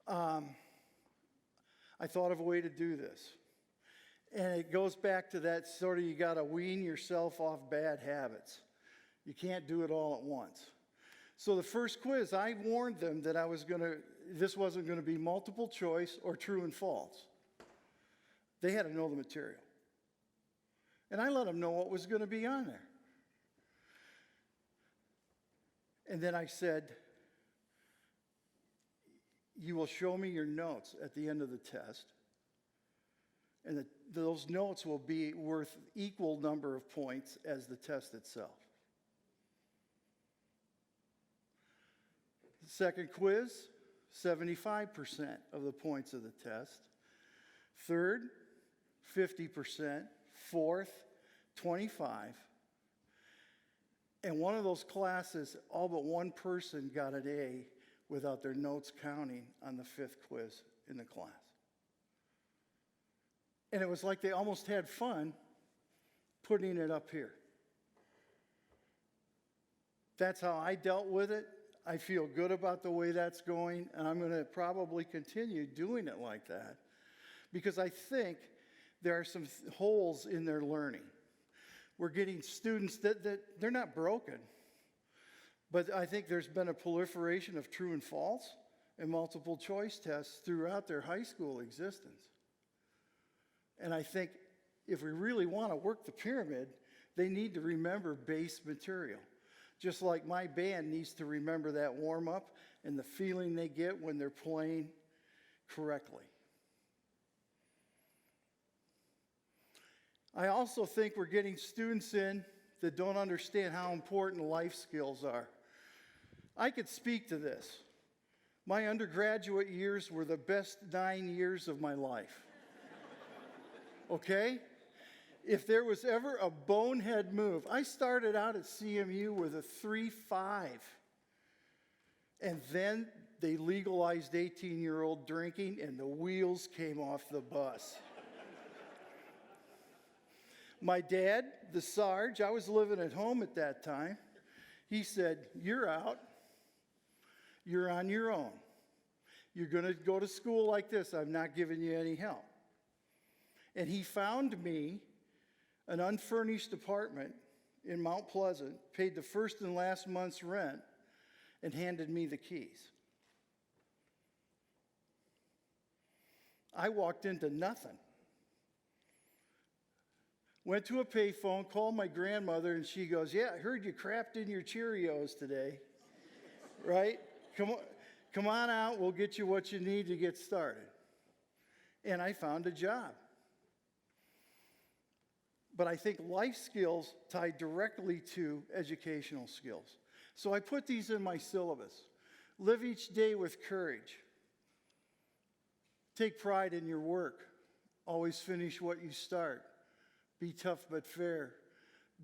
S4: I thought of a way to do this. And it goes back to that sort of, you got to wean yourself off bad habits. You can't do it all at once. So the first quiz, I warned them that this wasn't going to be multiple choice or true and false. They had to know the material. And I let them know what was going to be on there. And then I said, you will show me your notes at the end of the test. And those notes will be worth equal number of points as the test itself. Second quiz, 75% of the points of the test. Third, 50%. Fourth, 25. And one of those classes, all but one person got an A without their notes counting on the fifth quiz in the class. And it was like they almost had fun putting it up here. That's how I dealt with it. I feel good about the way that's going, and I'm going to probably continue doing it like that because I think there are some holes in their learning. We're getting students that they're not broken, but I think there's been a proliferation of true and false and multiple choice tests throughout their high school existence. And I think if we really want to work the pyramid, they need to remember base material. Just like my band needs to remember that warm-up and the feeling they get when they're playing correctly. I also think we're getting students in that don't understand how important life skills are. I could speak to this. My undergraduate years were the best 9 years of my life. Okay? If there was ever a bonehead move, I started out at CMU with a 3.5. And then they legalized 18-year-old drinking and the wheels came off the bus. My dad, the Sarge, I was living at home at that time. He said, "You're out. You're on your own. You're going to go to school like this. I'm not giving you any help." And he found me an unfurnished apartment in Mount Pleasant, paid the first and last month's rent, and handed me the keys. I walked into nothing. Went to a payphone, called my grandmother, and she goes, "Yeah, I heard you crapped in your Cheerios today." Right? Come on out, we'll get you what you need to get started. And I found a job. But I think life skills tie directly to educational skills. So I put these in my syllabus. Live each day with courage. Take pride in your work. Always finish what you start. Be tough but fair.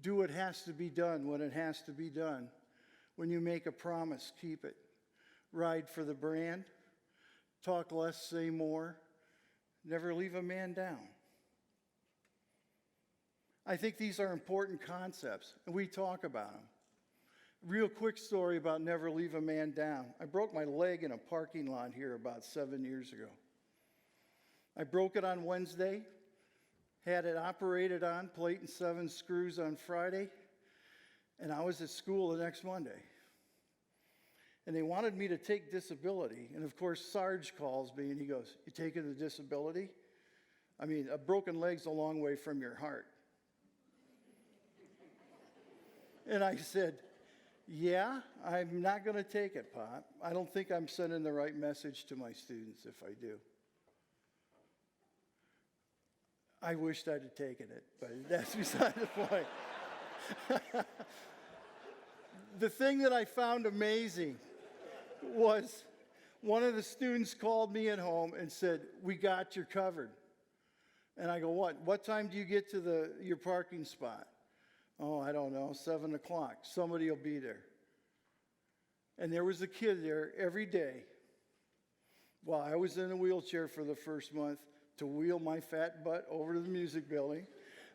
S4: Do what has to be done when it has to be done. When you make a promise, keep it. Ride for the brand. Talk less, say more. Never leave a man down. I think these are important concepts, and we talk about them. Real quick story about never leave a man down. I broke my leg in a parking lot here about 7 years ago. I broke it on Wednesday, had it operated on, plate and 7 screws on Friday, and I was at school the next Monday. And they wanted me to take disability, and of course Sarge calls me and he goes, "You taking the disability?" I mean, a broken leg's a long way from your heart. And I said, "Yeah, I'm not going to take it, Pop. I don't think I'm sending the right message to my students if I do." I wished I'd have taken it, but that's beside the point. The thing that I found amazing was one of the students called me at home and said, "We got you covered." And I go, What time do you get to your parking spot?" "Oh, I don't know, 7 o'clock. Somebody will be there." And there was a kid there every day while I was in a wheelchair for the first month to wheel my fat butt over to the music building.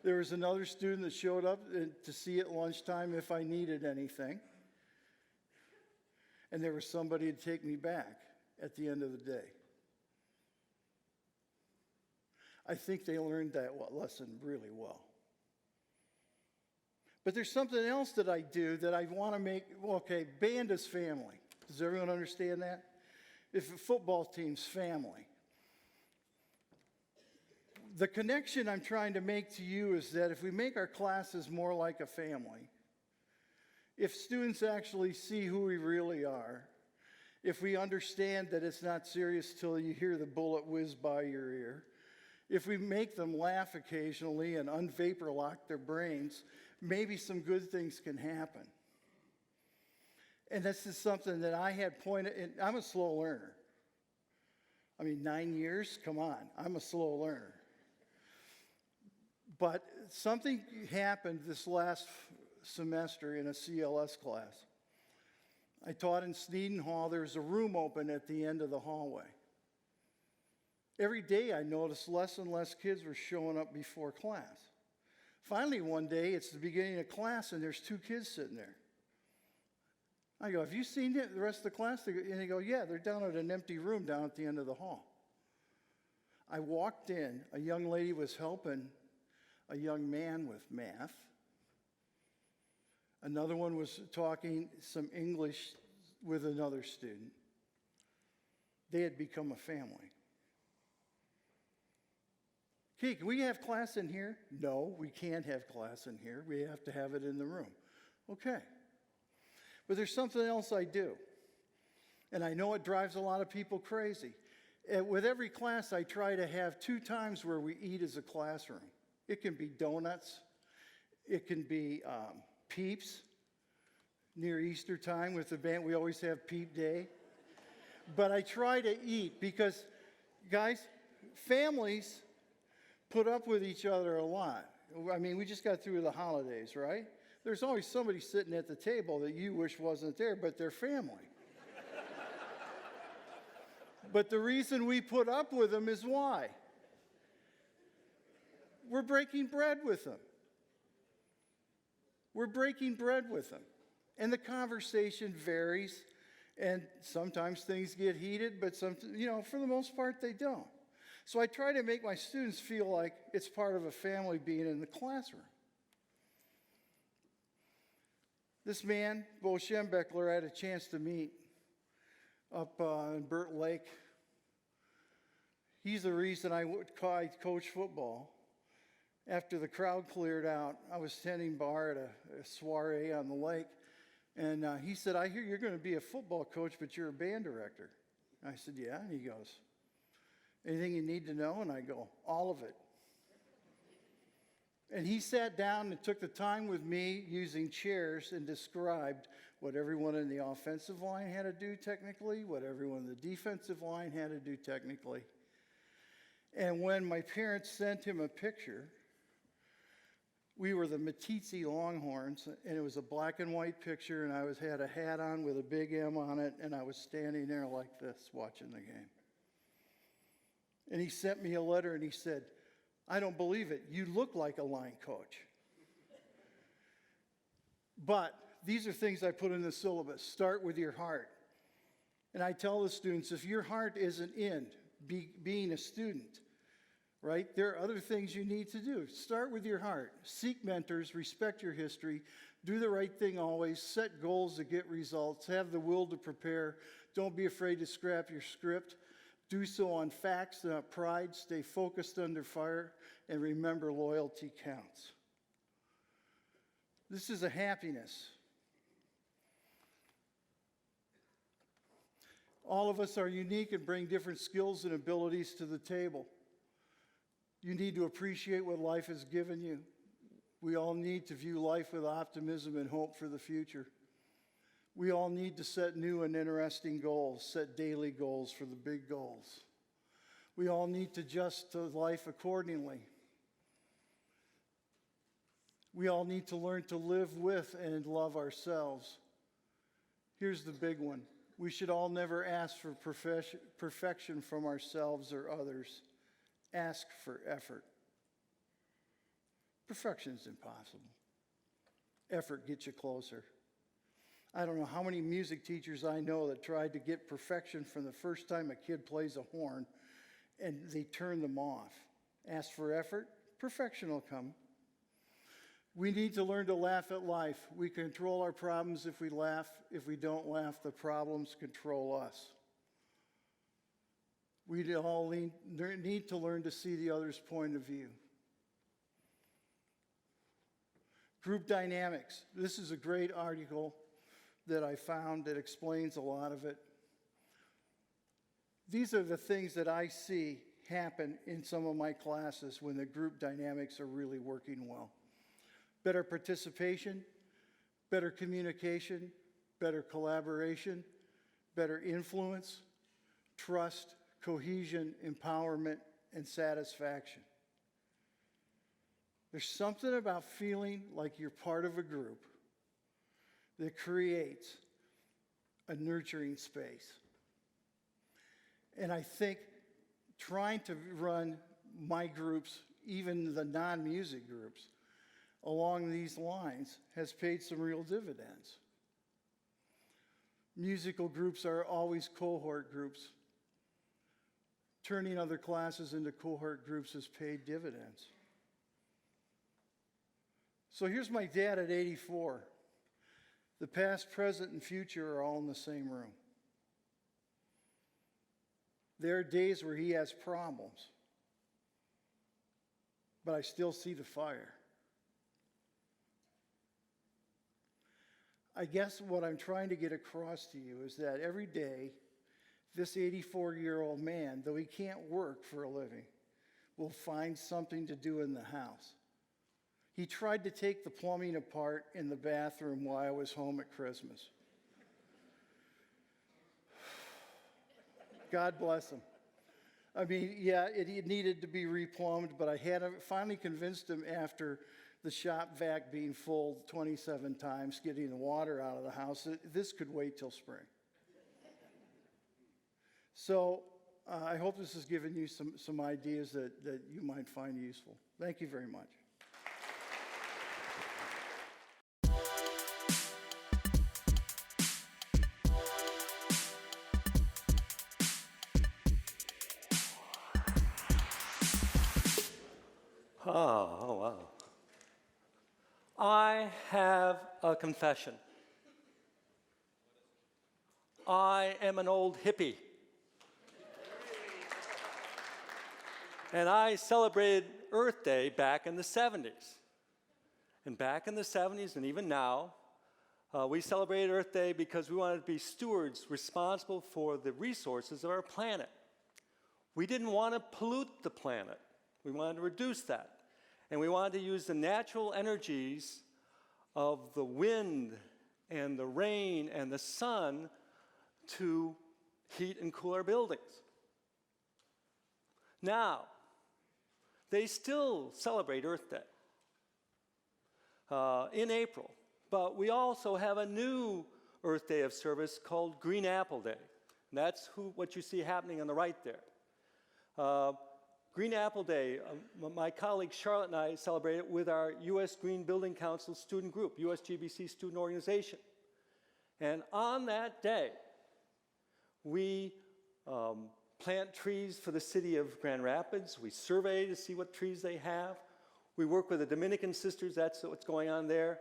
S4: There was another student that showed up to see at lunchtime if I needed anything. And there was somebody to take me back at the end of the day. I think they learned that lesson really well. But there's something else that I do that I want to make, okay, band is family. Does everyone understand that? If a football team's family. The connection I'm trying to make to you is that if we make our classes more like a family, if students actually see who we really are, if we understand that it's not serious till you hear the bullet whiz by your ear, if we make them laugh occasionally and unvapor lock their brains, maybe some good things can happen. And this is something that I had pointed, and I'm a slow learner. I mean, 9 years, come on, I'm a slow learner. But something happened this last semester in a CLS class. I taught in Sneeden Hall. There was a room open at the end of the hallway. Every day I noticed less and less kids were showing up before class. Finally, one day, it's the beginning of class, and there's 2 kids sitting there. I go, have you seen the rest of the class? And they go, yeah, they're down at an empty room down at the end of the hall. I walked in. A young lady was helping a young man with math. Another one was talking some English with another student. They had become a family. Okay, can we have class in here? No, we can't have class in here. We have to have it in the room. Okay. But there's something else I do. And I know it drives a lot of people crazy. With every class, I try to have 2 times where we eat as a classroom. It can be donuts. It can be Peeps. Near Easter time with the band, we always have Peep Day. But I try to eat because, guys, families put up with each other a lot. I mean, we just got through the holidays, right? There's always somebody sitting at the table that you wish wasn't there, but they're family. But the reason we put up with them is why? We're breaking bread with them. We're breaking bread with them. And the conversation varies, and sometimes things get heated, but for the most part, they don't. So I try to make my students feel like it's part of a family being in the classroom. This man, Bo Schembeckler, I had a chance to meet up in Burt Lake. He's the reason I coach football. After the crowd cleared out, I was tending bar at a soiree on the lake, and he said, I hear you're going to be a football coach, but you're a band director. I said, yeah, and he goes, anything you need to know? And I go, all of it. And he sat down and took the time with me using chairs and described what everyone in the offensive line had to do technically, what everyone in the defensive line had to do technically. And when my parents sent him a picture, we were the Matizzi Longhorns, and it was a black and white picture, and I had a hat on with a big M on it, and I was standing there like this watching the game. And he sent me a letter, and he said, I don't believe it. You look like a line coach. But these are things I put in the syllabus. Start with your heart. And I tell the students, if your heart isn't in being a student, right, there are other things you need to do. Start with your heart. Seek mentors, respect your history, do the right thing always, set goals to get results, have the will to prepare, don't be afraid to scrap your script. Do so on facts, not pride. Stay focused under fire, and remember loyalty counts. This is a happiness. All of us are unique and bring different skills and abilities to the table. You need to appreciate what life has given you. We all need to view life with optimism and hope for the future. We all need to set new and interesting goals, set daily goals for the big goals. We all need to adjust to life accordingly. We all need to learn to live with and love ourselves. Here's the big one. We should all never ask for perfection from ourselves or others. Ask for effort. Perfection is impossible. Effort gets you closer. I don't know how many music teachers I know that tried to get perfection from the first time a kid plays a horn, and they turn them off. Ask for effort, perfection will come. We need to learn to laugh at life. We control our problems if we laugh. If we don't laugh, the problems control us. We all need to learn to see the other's point of view. Group dynamics. This is a great article that I found that explains a lot of it. These are the things that I see happen in some of my classes when the group dynamics are really working well. Better participation, better communication, better collaboration, better influence, trust, cohesion, empowerment, and satisfaction. There's something about feeling like you're part of a group that creates a nurturing space. And I think trying to run my groups, even the non-music groups, along these lines has paid some real dividends. Musical groups are always cohort groups. Turning other classes into cohort groups has paid dividends. So here's my dad at 84. The past, present, and future are all in the same room. There are days where he has problems, but I still see the fire. I guess what I'm trying to get across to you is that every day, this 84-year-old man, though he can't work for a living, will find something to do in the house. He tried to take the plumbing apart in the bathroom while I was home at Christmas. God bless him. I mean, yeah, it needed to be replumbed, but I had finally convinced him after the shop vac being full 27 times, getting the water out of the house, that this could wait till spring. So I hope this has given you some ideas that you might find useful. Thank you very much.
S5: Oh, wow. I have a confession. I am an old hippie. And I celebrated Earth Day back in the 70s. And back in the 70s and even now, we celebrated Earth Day because we wanted to be stewards responsible for the resources of our planet. We didn't want to pollute the planet. We wanted to reduce that. And we wanted to use the natural energies of the wind and the rain and the sun to heat and cool our buildings. Now, they still celebrate Earth Day in April, but we also have a new Earth Day of service called Green Apple Day. And that's what you see happening on the right there. Green Apple Day, my colleague Charlotte and I celebrate it with our U.S. Green Building Council student group, USGBC student organization. And on that day, we plant trees for the city of Grand Rapids. We survey to see what trees they have. We work with the Dominican sisters, that's what's going on there.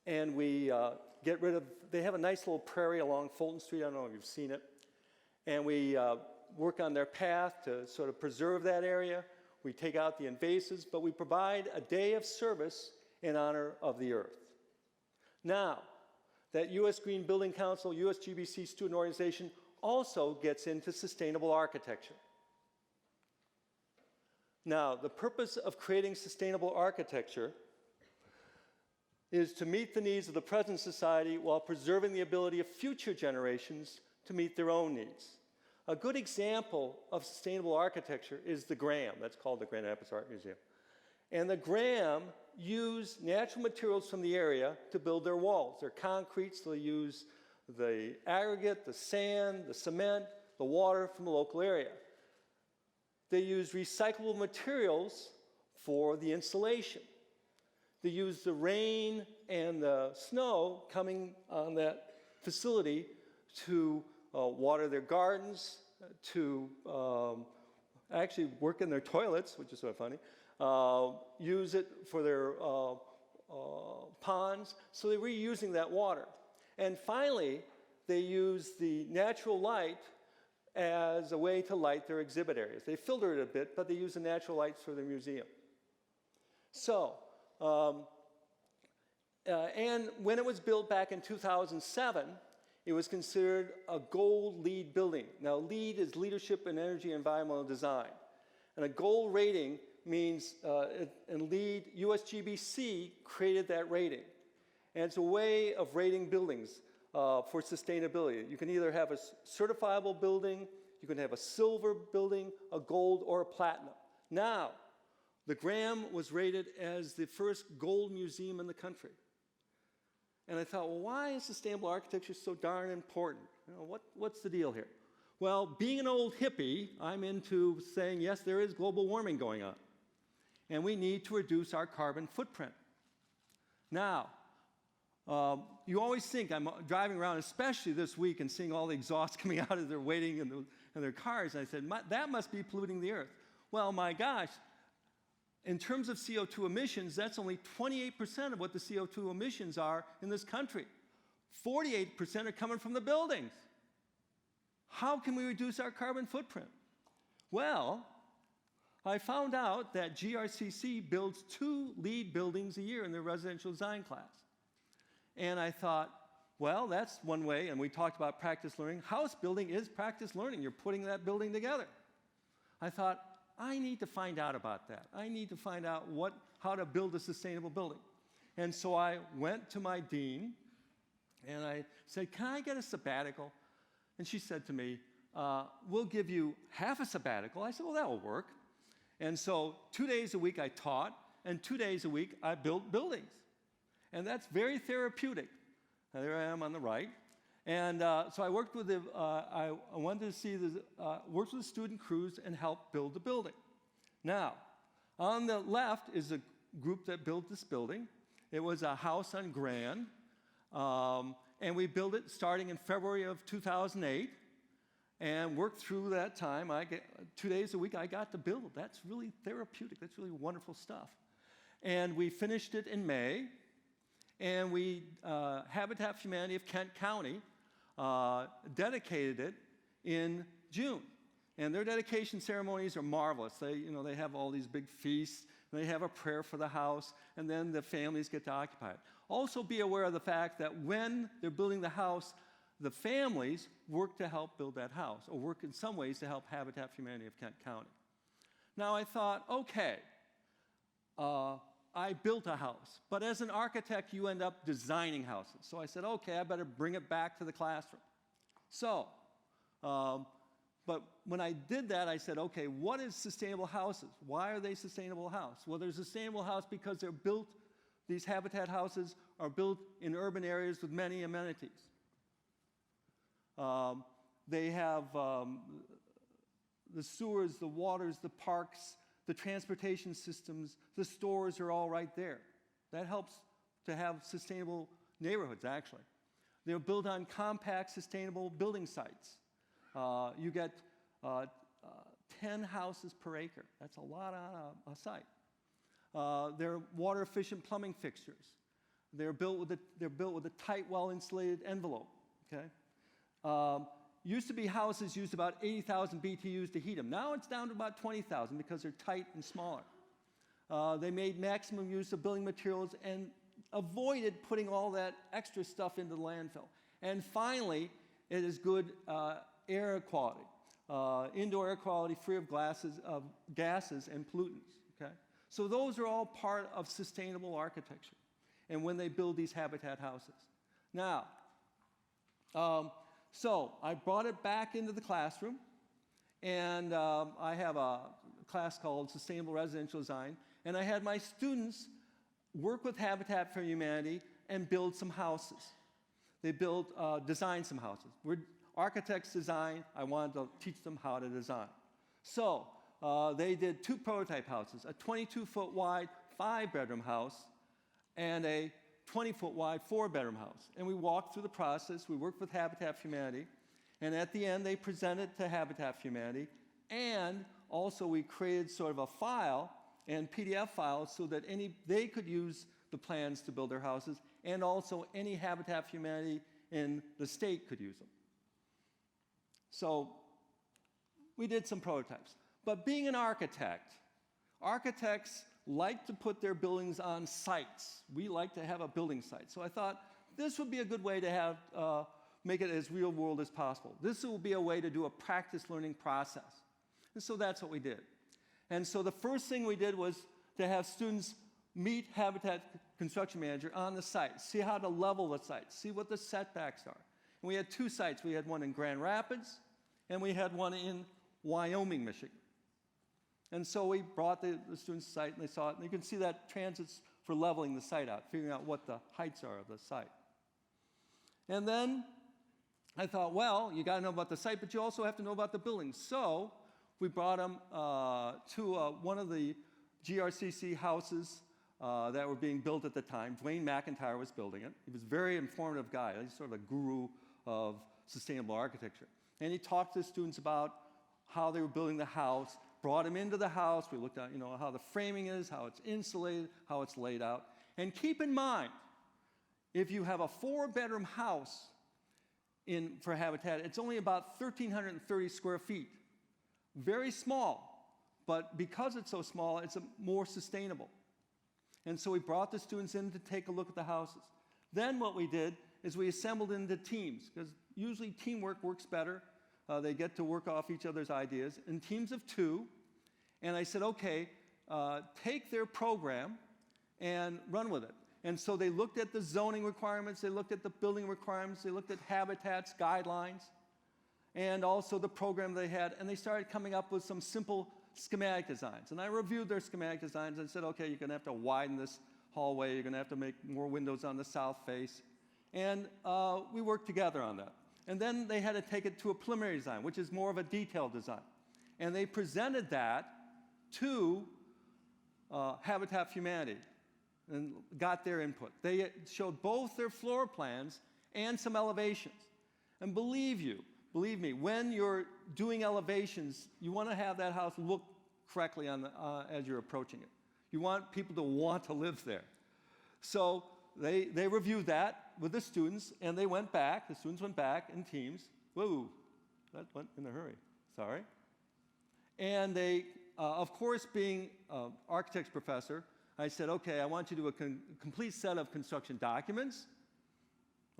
S5: And we get rid of, they have a nice little prairie along Fulton Street, I don't know if you've seen it. And we work on their path to sort of preserve that area. We take out the invasives, but we provide a day of service in honor of the earth. Now, that U.S. Green Building Council, USGBC student organization also gets into sustainable architecture. Now, the purpose of creating sustainable architecture is to meet the needs of the present society while preserving the ability of future generations to meet their own needs. A good example of sustainable architecture is the Graham. That's called the Grand Rapids Art Museum. And the Graham use natural materials from the area to build their walls. They're concrete, so they use the aggregate, the sand, the cement, the water from the local area. They use recyclable materials for the insulation. They use the rain and the snow coming on that facility to water their gardens, to actually work in their toilets, which is sort of funny, use it for their ponds, so they were reusing that water. And finally, they used the natural light as a way to light their exhibit areas. They filtered it a bit, but they used the natural lights for their museum. So, and when it was built back in 2007, it was considered a gold LEED building. Now, LEED is Leadership in Energy and Environmental Design. And a gold rating means, and LEED, USGBC created that rating. And it's a way of rating buildings for sustainability. You can either have a certifiable building, you can have a silver building, a gold, or a platinum. Now, the Graham was rated as the first gold museum in the country. And I thought, well, why is sustainable architecture so darn important? You know, what's the deal here? Well, being an old hippie, I'm into saying, yes, there is global warming going on. And we need to reduce our carbon footprint. Now, you always think, I'm driving around, especially this week, and seeing all the exhaust coming out as they're waiting in their cars. And I said, that must be polluting the earth. Well, my gosh, in terms of CO2 emissions, that's only 28% of what the CO2 emissions are in this country. 48% are coming from the buildings. How can we reduce our carbon footprint? Well, I found out that GRCC builds 2 LEED buildings a year in their residential design class. And I thought, well, that's one way, and we talked about practice learning. House building is practice learning. You're putting that building together. I thought, I need to find out about that. I need to find out how to build a sustainable building. And so I went to my dean, and I said, can I get a sabbatical? And she said to me, we'll give you half a sabbatical. I said, well, that will work. And so 2 days a week I taught, and 2 days a week I built buildings. And that's very therapeutic. Now, there I am on the right. And so I worked with I wanted to see worked with student crews and help build the building. Now, on the left is a group that built this building. It was a house on Grand, and we built it starting in February of 2008, and worked through that time. 2 days a week I got to build. That's really therapeutic. That's really wonderful stuff. And we finished it in May, and Habitat for Humanity of Kent County dedicated it in June. And their dedication ceremonies are marvelous. They have all these big feasts, and they have a prayer for the house, and then the families get to occupy it. Also be aware of the fact that when they're building the house, the families work to help build that house, or work in some ways to help Habitat for Humanity of Kent County. Now I thought, okay, I built a house, but as an architect, you end up designing houses. So I said, okay, I better bring it back to the classroom. So, but when I did that, I said, okay, what is sustainable houses? Why are they sustainable houses? Well, they're sustainable house because they're built, these habitat houses are built in urban areas with many amenities. They have the sewers, the waters, the parks, the transportation systems, the stores are all right there. That helps to have sustainable neighborhoods, actually. They're built on compact, sustainable building sites. You get 10 houses per acre. That's a lot on a site. They're water-efficient plumbing fixtures. They're built with a tight, well-insulated envelope. Okay. Used to be houses used about 80,000 BTUs to heat them. Now it's down to about 20,000 because they're tight and smaller. They made maximum use of building materials and avoided putting all that extra stuff into the landfill. And finally, it is good air quality, indoor air quality free of gases and pollutants. Okay? So those are all part of sustainable architecture, and when they build these habitat houses. Now, so I brought it back into the classroom, and I have a class called Sustainable Residential Design, and I had my students work with Habitat for Humanity and build some houses. They design some houses. Architects design, I wanted to teach them how to design. So they did 2 prototype houses, a 22-foot wide 5-bedroom house and a 20-foot wide 4-bedroom house. And we walked through the process. We worked with Habitat for Humanity. And at the end, they presented to Habitat for Humanity. And also, we created sort of a file and PDF files so that they could use the plans to build their houses, and also any Habitat for Humanity in the state could use them. So we did some prototypes. But being an architect, architects like to put their buildings on sites. We like to have a building site. So I thought this would be a good way to have, make it as real world as possible. This will be a way to do a practice learning process. And so that's what we did. And so the first thing we did was to have students meet Habitat construction manager on the site, see how to level the site, see what the setbacks are. And we had 2 sites. We had one in Grand Rapids, and we had one in Wyoming, Michigan. And so we brought the students to the site, and they saw it. And you can see that transits for leveling the site out, figuring out what the heights are of the site. And then I thought, well, you got to know about the site, but you also have to know about the building. So we brought them to one of the GRCC houses that were being built at the time. Dwayne McIntyre was building it. He was a very informative guy. He's sort of a guru of sustainable architecture. And he talked to the students about how they were building the house, brought them into the house. We looked at, how the framing is, how it's insulated, how it's laid out. And keep in mind, if you have a 4-bedroom house for Habitat, it's only about 1,330 square feet. Very small, but because it's so small, it's more sustainable. And so we brought the students in to take a look at the houses. Then what we did is we assembled into teams, because usually teamwork works better. They get to work off each other's ideas in teams of 2. And I said, okay, take their program and run with it. And so they looked at the zoning requirements, they looked at the building requirements, they looked at Habitat's guidelines, and also the program they had, and they started coming up with some simple schematic designs. And I reviewed their schematic designs and said, okay, you're going to have to widen this hallway, you're going to have to make more windows on the south face. And we worked together on that. And then they had to take it to a preliminary design, which is more of a detailed design. And they presented that to Habitat for Humanity and got their input. They showed both their floor plans and some elevations. And believe me, when you're doing elevations, you want to have that house look correctly as you're approaching it. You want people to want to live there. So they reviewed that with the students, and they went back. The students went back in teams. Whoa, that went in a hurry. Sorry. And they, of course, being an architect's professor, I said, okay, I want you to do a complete set of construction documents,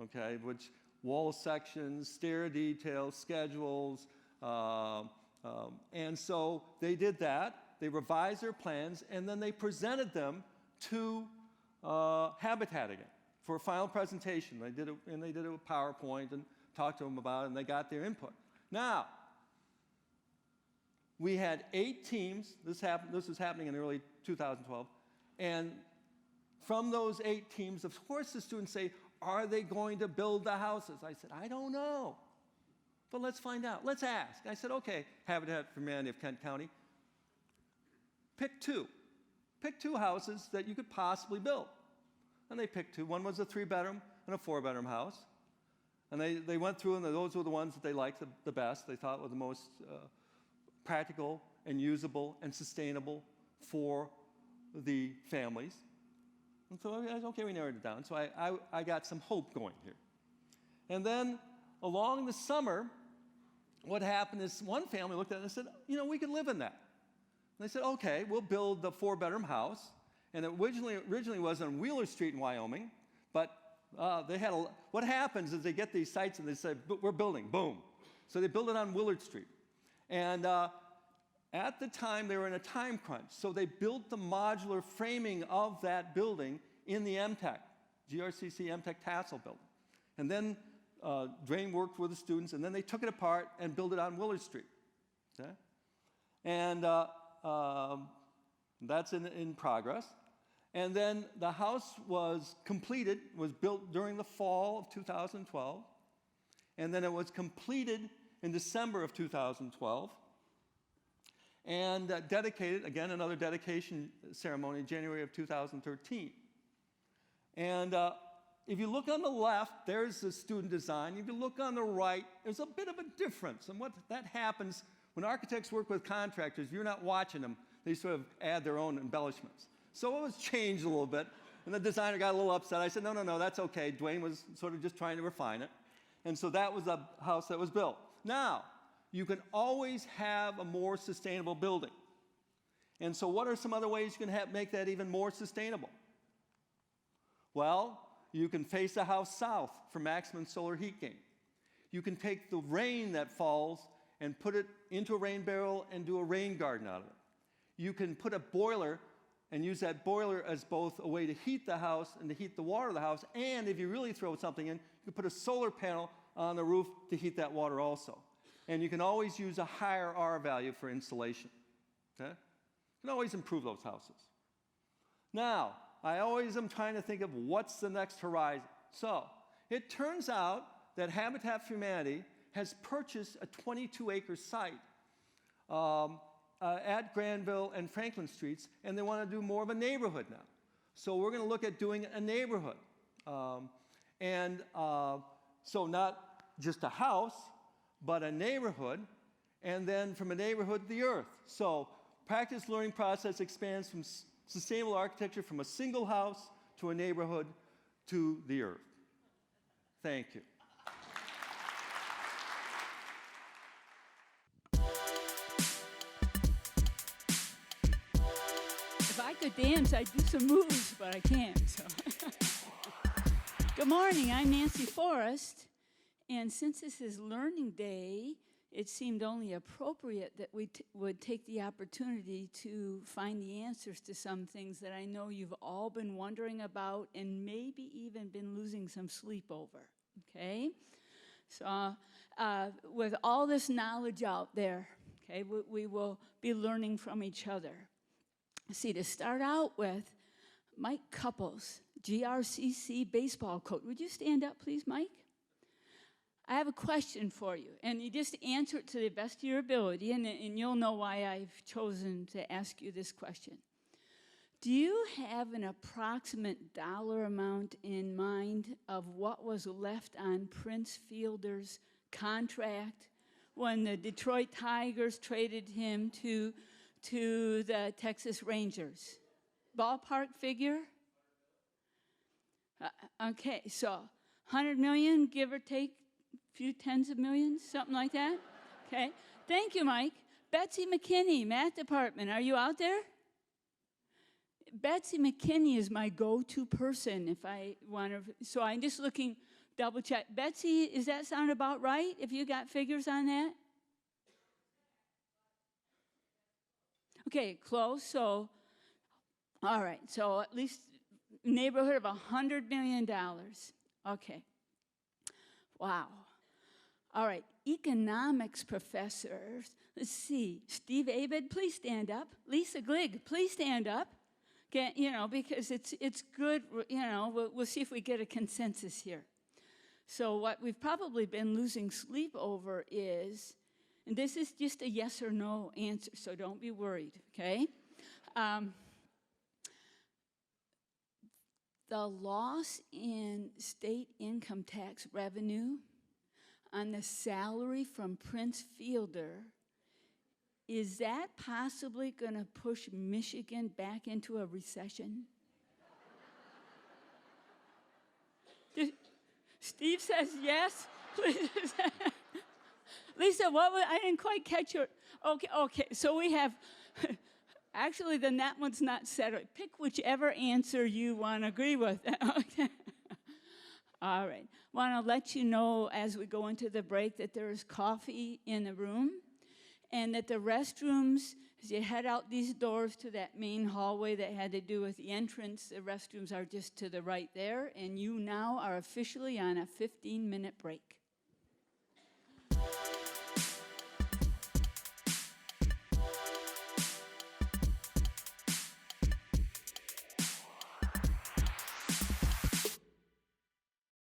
S5: okay, which wall sections, stair details, schedules, and so they did that. They revised their plans, and then they presented them to Habitat again for a final presentation. They did it with PowerPoint and talked to them about it, and they got their input. Now, we had 8 teams. This was happening in early 2012, and from those 8 teams, of course, the students say, are they going to build the houses? I said, I don't know. But let's find out. Let's ask. I said, okay, Habitat for Humanity of Kent County, pick 2. Pick 2 houses that you could possibly build. And they picked 2. One was a 3-bedroom and a 4-bedroom house. And they went through, and those were the ones that they liked the best. They thought were the most practical and usable and sustainable for the families. And so, okay, we narrowed it down. So I got some hope going here. And then along the summer, what happened is one family looked at it and said, we could live in that. And they said, okay, we'll build the 4-bedroom house. And it originally was on Wheeler Street in Wyoming, but what happens is they get these sites and they say, we're building, boom. So they build it on Willard Street. And at the time, they were in a time crunch. So they built the modular framing of that building in the MTech, GRCC MTech Tassel building. And then Dwayne worked with the students, and then they took it apart and built it on Willard Street. Okay? And that's in progress. And then the house was completed, was built during the fall of 2012. And then it was completed in December of 2012. And dedicated, again, another dedication ceremony in January of 2013. And if you look on the left, there's the student design. If you look on the right, there's a bit of a difference. And what that happens when architects work with contractors, you're not watching them. They sort of add their own embellishments. So it was changed a little bit. And the designer got a little upset. I said, no, no, no, that's okay. Dwayne was sort of just trying to refine it. And so that was the house that was built. Now, you can always have a more sustainable building. And so what are some other ways you can make that even more sustainable? Well, you can face the house south for maximum solar heat gain. You can take the rain that falls and put it into a rain barrel and do a rain garden out of it. You can put a boiler and use that boiler as both a way to heat the house and to heat the water of the house, and if you really throw something in, you can put a solar panel on the roof to heat that water also. And you can always use a higher R value for insulation. Okay? You can always improve those houses. Now, I always am trying to think of what's the next horizon. So, it turns out that Habitat for Humanity has purchased a 22-acre site at Granville and Franklin Streets, and they want to do more of a neighborhood now. So we're going to look at doing a neighborhood. So not just a house, but a neighborhood, and then from a neighborhood, the earth. So practice learning process expands from sustainable architecture from a single house to a neighborhood to the earth. Thank you.
S6: If I could dance, I'd do some moves, but I can't. So. Good morning, I'm Nancy Forrest, and since this is Learning Day, it seemed only appropriate that we would take the opportunity to find the answers to some things that I know you've all been wondering about and maybe even been losing some sleep over, okay? So with all this knowledge out there, okay, we will be learning from each other. See, to start out with, Mike Couples, GRCC baseball coach. Would you stand up, please, Mike? I have a question for you, and you just answer it to the best of your ability, and you'll know why I've chosen to ask you this question. Do you have an approximate dollar amount in mind of what was left on Prince Fielder's contract when the Detroit Tigers traded him to the Texas Rangers? Ballpark figure? Okay, so 100 million, give or take, a few tens of millions, something like that? Okay, thank you, Mike. Betsy McKinney, math department, are you out there? Betsy McKinney is my go-to person if I want to, so I'm just looking, double check. Betsy, does that sound about right, if you got figures on that? Okay, close, so, all right, so at least neighborhood of $100 million. Okay, wow. All right, economics professors, let's see, Steve Abed, please stand up. Lisa Gligg, please stand up. Okay, you know, because it's good, you know, we'll see if we get a consensus here. So what we've probably been losing sleep over is, and this is just a yes or no answer, so don't be worried, okay? The loss in state income tax revenue on the salary from Prince Fielder, is that possibly going to push Michigan back into a recession? Steve says yes. Lisa, I didn't quite catch your, okay, so we have, actually then that one's not settled. Pick whichever answer you want to agree with. Okay. All right, want to let you know as we go into the break that there is coffee in the room and that the restrooms, as you head out these doors to that main hallway that had to do with the entrance, the restrooms are just to the right there, and you now are officially on a 15-minute break.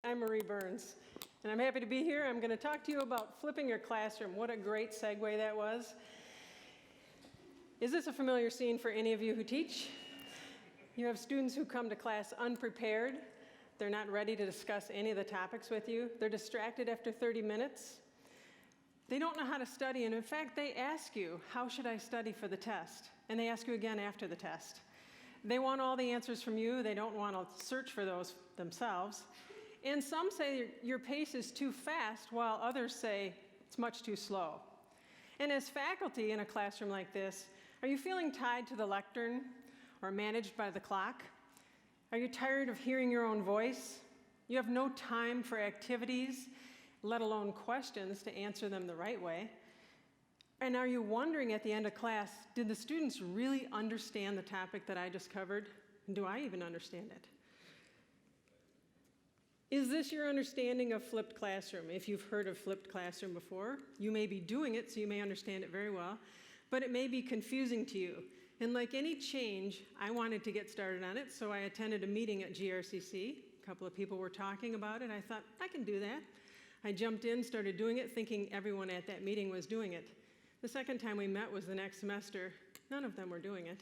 S7: I'm Marie Burns, and I'm happy to be here. I'm going to talk to you about flipping your classroom. What a great segue that was. Is this a familiar scene for any of you who teach? You have students who come to class unprepared. They're not ready to discuss any of the topics with you. They're distracted after 30 minutes. They don't know how to study, and in fact, they ask you, how should I study for the test? And they ask you again after the test. They want all the answers from you. They don't want to search for those themselves. And some say your pace is too fast, while others say it's much too slow. And as faculty in a classroom like this, are you feeling tied to the lectern or managed by the clock? Are you tired of hearing your own voice? You have no time for activities, let alone questions to answer them the right way. And are you wondering at the end of class, did the students really understand the topic that I just covered? Do I even understand it? Is this your understanding of flipped classroom? If you've heard of flipped classroom before, you may be doing it, so you may understand it very well, but it may be confusing to you. And like any change, I wanted to get started on it, so I attended a meeting at GRCC. A couple of people were talking about it. I thought, I can do that. I jumped in, started doing it, thinking everyone at that meeting was doing it. The second time we met was the next semester. None of them were doing it.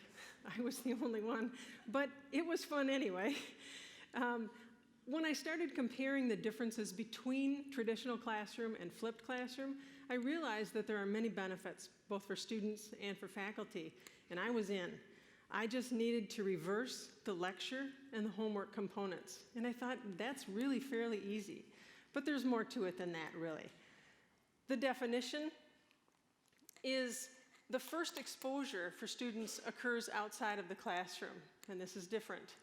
S7: I was the only one, but it was fun anyway. When I started comparing the differences between traditional classroom and flipped classroom, I realized that there are many benefits, both for students and for faculty, and I was in. I just needed to reverse the lecture and the homework components, and I thought that's really fairly easy. But there's more to it than that, really. The definition is the first exposure for students occurs outside of the classroom, and this is different.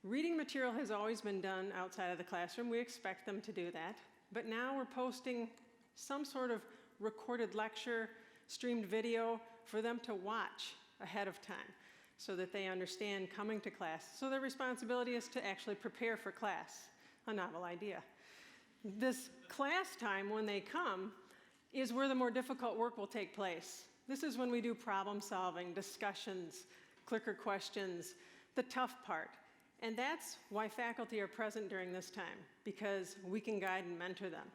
S7: Reading material has always been done outside of the classroom. We expect them to do that. But now we're posting some sort of recorded lecture, streamed video for them to watch ahead of time so that they understand coming to class. So their responsibility is to actually prepare for class, a novel idea. This class time, when they come, is where the more difficult work will take place. This is when we do problem solving, discussions, clicker questions, the tough part. And that's why faculty are present during this time, because we can guide and mentor them.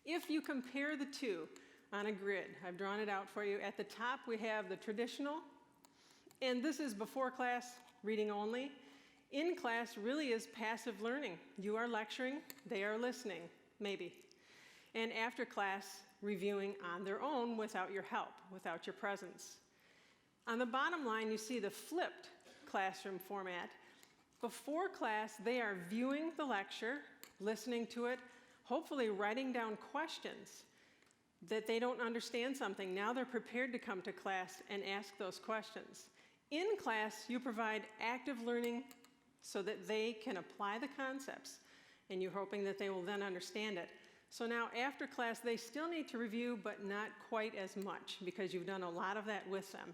S7: If you compare the two on a grid, I've drawn it out for you. At the top, we have the traditional, and this is before class, reading only. In class really is passive learning. You are lecturing, they are listening, maybe. And after class, reviewing on their own without your help, without your presence. On the bottom line, you see the flipped classroom format. Before class, they are viewing the lecture, listening to it, hopefully writing down questions that they don't understand something. Now they're prepared to come to class and ask those questions. In class, you provide active learning so that they can apply the concepts, and you're hoping that they will then understand it. So now after class, they still need to review, but not quite as much, because you've done a lot of that with them.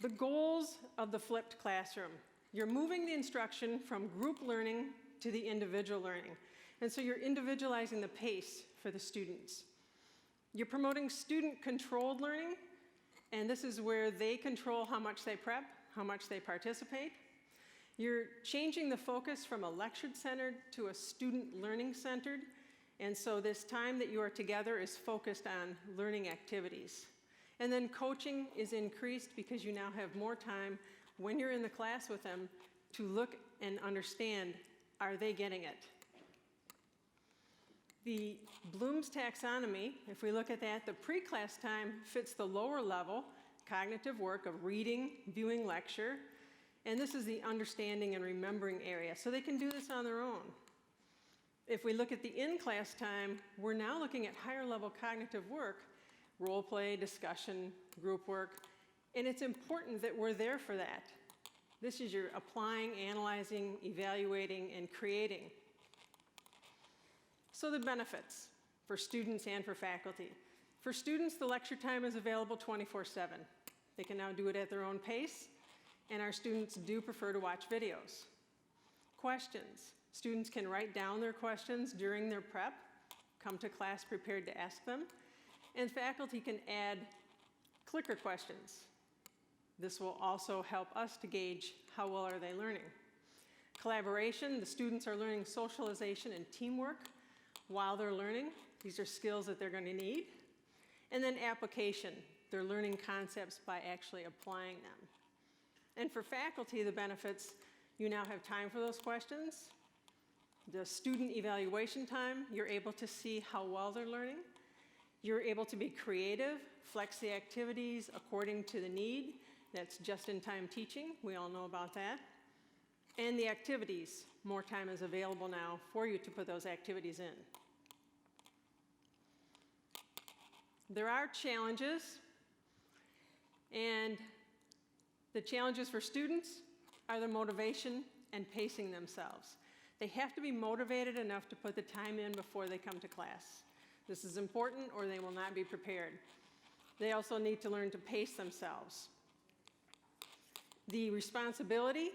S7: The goals of the flipped classroom. You're moving the instruction from group learning to the individual learning. And so you're individualizing the pace for the students. You're promoting student-controlled learning, and this is where they control how much they prep, how much they participate. You're changing the focus from a lecture-centered to a student-learning-centered, and so this time that you are together is focused on learning activities. And then coaching is increased because you now have more time when you're in the class with them to look and understand, are they getting it? The Bloom's taxonomy, if we look at that, the pre-class time fits the lower level cognitive work of reading, viewing lecture, and this is the understanding and remembering area, so they can do this on their own. If we look at the in-class time, we're now looking at higher level cognitive work, role play, discussion, group work, and it's important that we're there for that. This is your applying, analyzing, evaluating, and creating. So the benefits for students and for faculty. For students, the lecture time is available 24/7. They can now do it at their own pace, and our students do prefer to watch videos. Questions. Students can write down their questions during their prep, come to class prepared to ask them, and faculty can add clicker questions. This will also help us to gauge how well are they learning. Collaboration, the students are learning socialization and teamwork while they're learning. These are skills that they're going to need. And then application, they're learning concepts by actually applying them. And for faculty, the benefits, you now have time for those questions. The student evaluation time, you're able to see how well they're learning. You're able to be creative, flex the activities according to the need. That's just-in-time teaching. We all know about that. And the activities. More time is available now for you to put those activities in. There are challenges, and the challenges for students are the motivation and pacing themselves. They have to be motivated enough to put the time in before they come to class. This is important or they will not be prepared. They also need to learn to pace themselves. The responsibility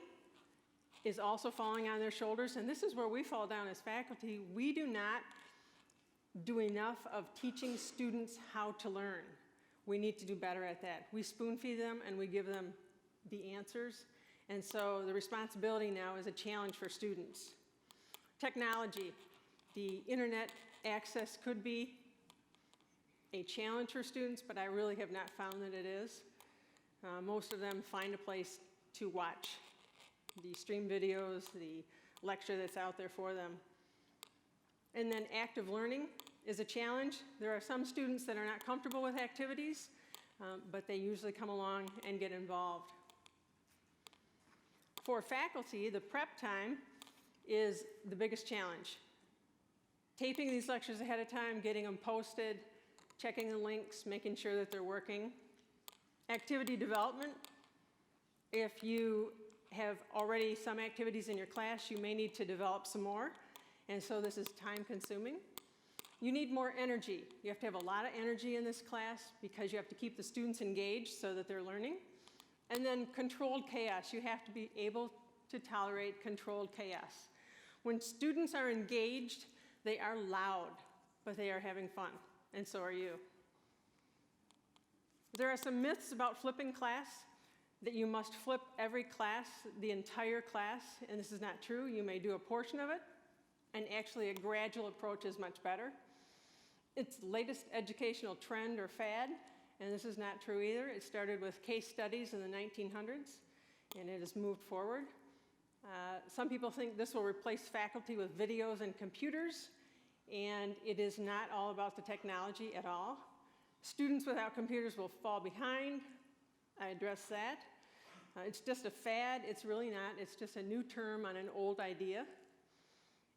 S7: is also falling on their shoulders, and this is where we fall down as faculty. We do not do enough of teaching students how to learn. We need to do better at that. We spoon feed them and we give them the answers, and so the responsibility now is a challenge for students. Technology, the internet access could be a challenge for students, but I really have not found that it is. Most of them find a place to watch the stream videos, the lecture that's out there for them. And then active learning is a challenge. There are some students that are not comfortable with activities, but they usually come along and get involved. For faculty, the prep time is the biggest challenge. Taping these lectures ahead of time, getting them posted, checking the links, making sure that they're working. Activity development. If you have already some activities in your class, you may need to develop some more, and so this is time consuming. You need more energy. You have to have a lot of energy in this class because you have to keep the students engaged so that they're learning. And then controlled chaos. You have to be able to tolerate controlled chaos. When students are engaged, they are loud, but they are having fun, and so are you. There are some myths about flipping class, that you must flip every class, the entire class, and this is not true. You may do a portion of it, and actually a gradual approach is much better. It's the latest educational trend or fad, and this is not true either. It started with case studies in the 1900s, and it has moved forward. Some people think this will replace faculty with videos and computers, and it is not all about the technology at all. Students without computers will fall behind. I address that. It's just a fad. It's really not. It's just a new term on an old idea.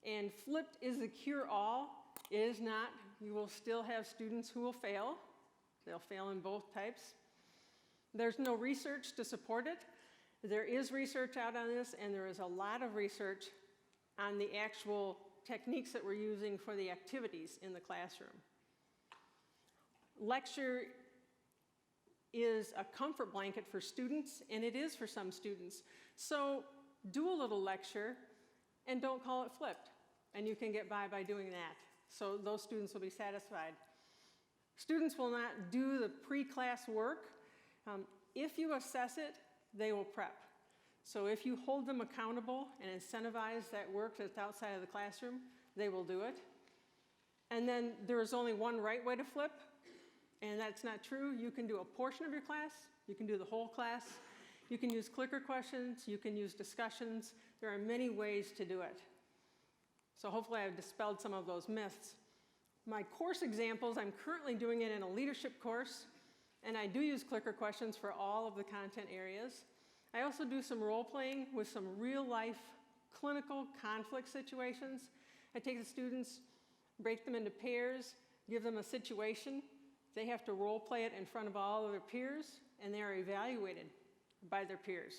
S7: And flipped is the cure-all. It is not. You will still have students who will fail. They'll fail in both types. There's no research to support it. There is research out on this, and there is a lot of research on the actual techniques that we're using for the activities in the classroom. Lecture is a comfort blanket for students, and it is for some students. So do a little lecture and don't call it flipped, and you can get by doing that. So those students will be satisfied. Students will not do the pre-class work. If you assess it, they will prep. So if you hold them accountable and incentivize that work that's outside of the classroom, they will do it. And then there is only one right way to flip, and that's not true. You can do a portion of your class, you can do the whole class, you can use clicker questions, you can use discussions. There are many ways to do it. So hopefully I've dispelled some of those myths. My course examples, I'm currently doing it in a leadership course, and I do use clicker questions for all of the content areas. I also do some role playing with some real life clinical conflict situations. I take the students, break them into pairs, give them a situation. They have to role play it in front of all of their peers, and they are evaluated by their peers.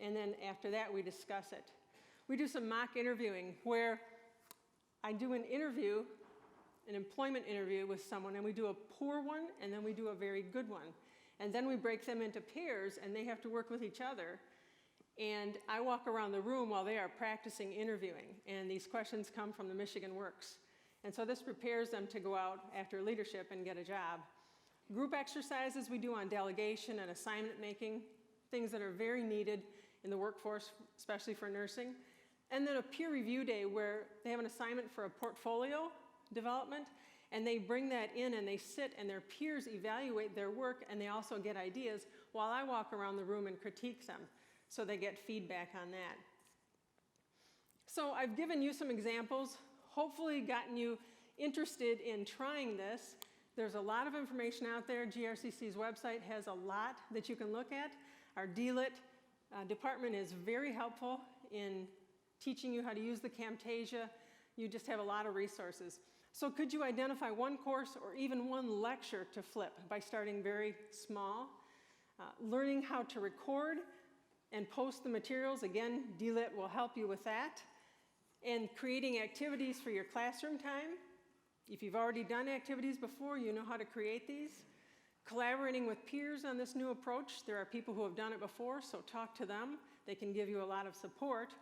S7: And then after that, we discuss it. We do some mock interviewing where I do an interview, an employment interview with someone, and we do a poor one, and then we do a very good one. And then we break them into pairs, and they have to work with each other. And I walk around the room while they are practicing interviewing, and these questions come from the Michigan Works. And so this prepares them to go out after leadership and get a job. Group exercises we do on delegation and assignment making, things that are very needed in the workforce, especially for nursing. And then a peer review day where they have an assignment for a portfolio development, and they bring that in and they sit and their peers evaluate their work, and they also get ideas while I walk around the room and critique them. So they get feedback on that. So I've given you some examples, hopefully gotten you interested in trying this. There's a lot of information out there. GRCC's website has a lot that you can look at. Our DLIT department is very helpful in teaching you how to use the Camtasia. You just have a lot of resources. So could you identify one course or even one lecture to flip by starting very small? Learning how to record and post the materials, again, DLIT will help you with that. And creating activities for your classroom time. If you've already done activities before, you know how to create these. Collaborating with peers on this new approach. There are people who have done it before, so talk to them. They can give you a lot of support.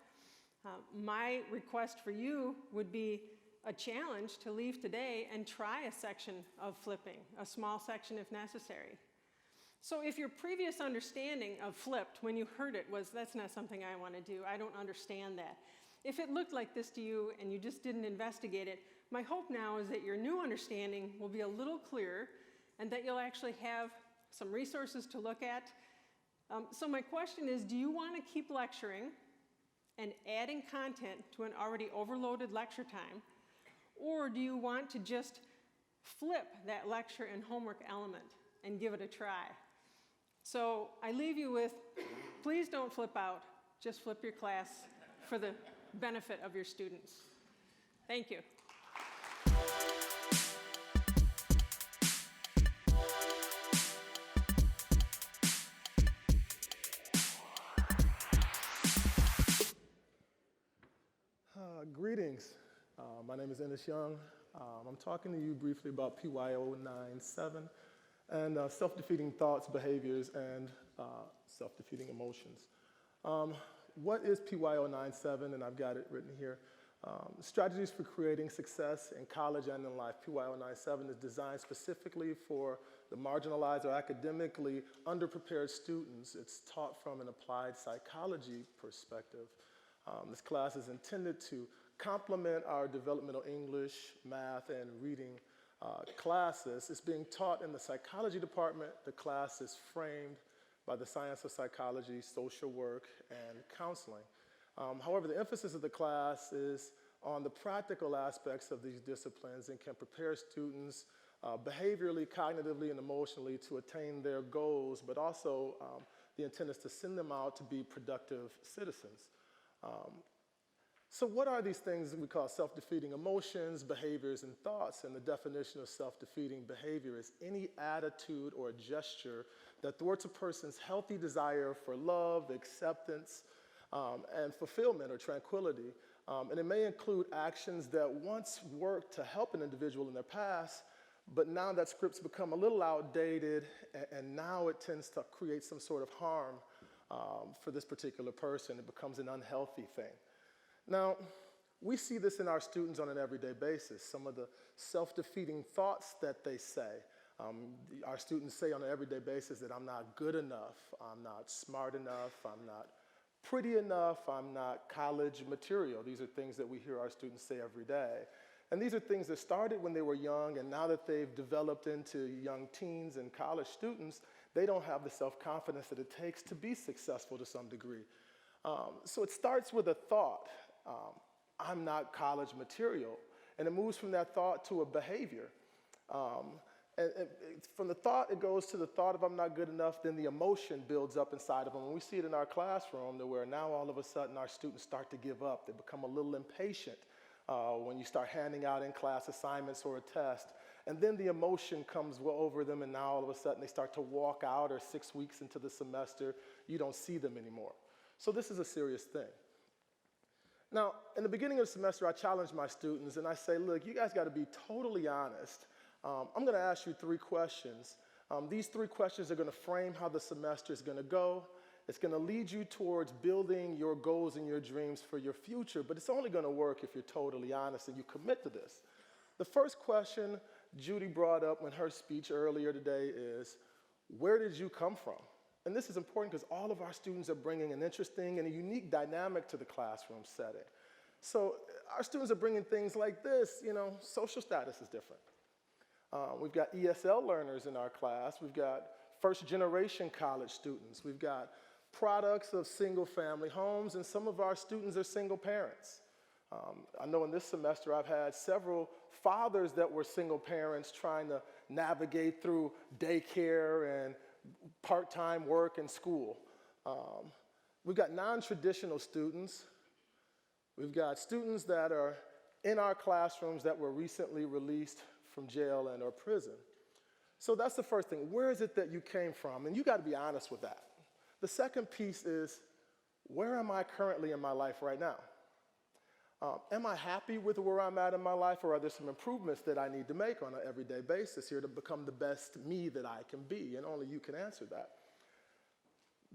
S7: My request for you would be a challenge to leave today and try a section of flipping, a small section if necessary. So if your previous understanding of flipped when you heard it was, that's not something I want to do, I don't understand that. If it looked like this to you and you just didn't investigate it, my hope now is that your new understanding will be a little clearer and that you'll actually have some resources to look at. So my question is, do you want to keep lecturing and adding content to an already overloaded lecture time? Or do you want to just flip that lecture and homework element and give it a try? So I leave you with, please don't flip out, just flip your class for the benefit of your students. Thank you.
S8: Greetings. My name is Ennis Young. I'm talking to you briefly about PY097 and self-defeating thoughts, behaviors, and self-defeating emotions. What is PY097? And I've got it written here. Strategies for creating success in college and in life. PY097 is designed specifically for the marginalized or academically underprepared students. It's taught from an applied psychology perspective. This class is intended to complement our developmental English, math, and reading classes. It's being taught in the psychology department. The class is framed by the science of psychology, social work, and counseling. However, the emphasis of the class is on the practical aspects of these disciplines and can prepare students behaviorally, cognitively, and emotionally to attain their goals, but also the intent is to send them out to be productive citizens. So what are these things that we call self-defeating emotions, behaviors, and thoughts? And the definition of self-defeating behavior is any attitude or gesture that thwarts a person's healthy desire for love, acceptance, and fulfillment or tranquility. And it may include actions that once worked to help an individual in their past, but now that script's become a little outdated, and now it tends to create some sort of harm for this particular person. It becomes an unhealthy thing. Now, we see this in our students on an everyday basis, some of the self-defeating thoughts that they say. Our students say on an everyday basis that I'm not good enough, I'm not smart enough, I'm not pretty enough, I'm not college material. These are things that we hear our students say every day. And these are things that started when they were young, and now that they've developed into young teens and college students, they don't have the self-confidence that it takes to be successful to some degree. So it starts with a thought, I'm not college material, and it moves from that thought to a behavior. And from the thought, it goes to the thought of I'm not good enough, then the emotion builds up inside of them. And we see it in our classroom where now all of a sudden our students start to give up. They become a little impatient when you start handing out in-class assignments or a test. And then the emotion comes over them, and now all of a sudden they start to walk out, or 6 weeks into the semester, you don't see them anymore. So this is a serious thing. Now, in the beginning of the semester, I challenge my students, and I say, look, you guys got to be totally honest. I'm going to ask you 3 questions. These 3 questions are going to frame how the semester is going to go. It's going to lead you towards building your goals and your dreams for your future, but it's only going to work if you're totally honest and you commit to this. The first question Judy brought up in her speech earlier today is, where did you come from? And this is important because all of our students are bringing an interesting and a unique dynamic to the classroom setting. So our students are bringing things like this, social status is different. We've got ESL learners in our class. We've got first-generation college students. We've got products of single-family homes, and some of our students are single parents. I know in this semester I've had several fathers that were single parents trying to navigate through daycare and part-time work and school. We've got non-traditional students. We've got students that are in our classrooms that were recently released from jail and or prison. So that's the first thing. Where is it that you came from? And you got to be honest with that. The second piece is, where am I currently in my life right now? Am I happy with where I'm at in my life, or are there some improvements that I need to make on an everyday basis here to become the best me that I can be? And only you can answer that.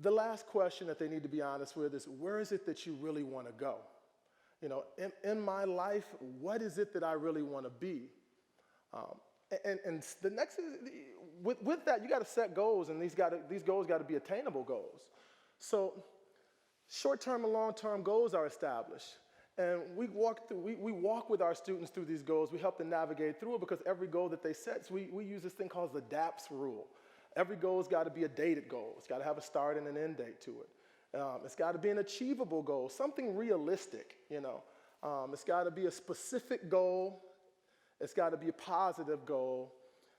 S8: The last question that they need to be honest with is, where is it that you really want to go? You know, in my life, what is it that I really want to be? And the next is, with that, you got to set goals, and these goals got to be attainable goals. So short-term and long-term goals are established. And we walk with our students through these goals. We help them navigate through it, because every goal that they set, so we use this thing called the DAPS rule. Every goal's got to be a dated goal. It's got to have a start and an end date to it. It's got to be an achievable goal, something realistic, you know. It's got to be a specific goal. It's got to be a positive goal.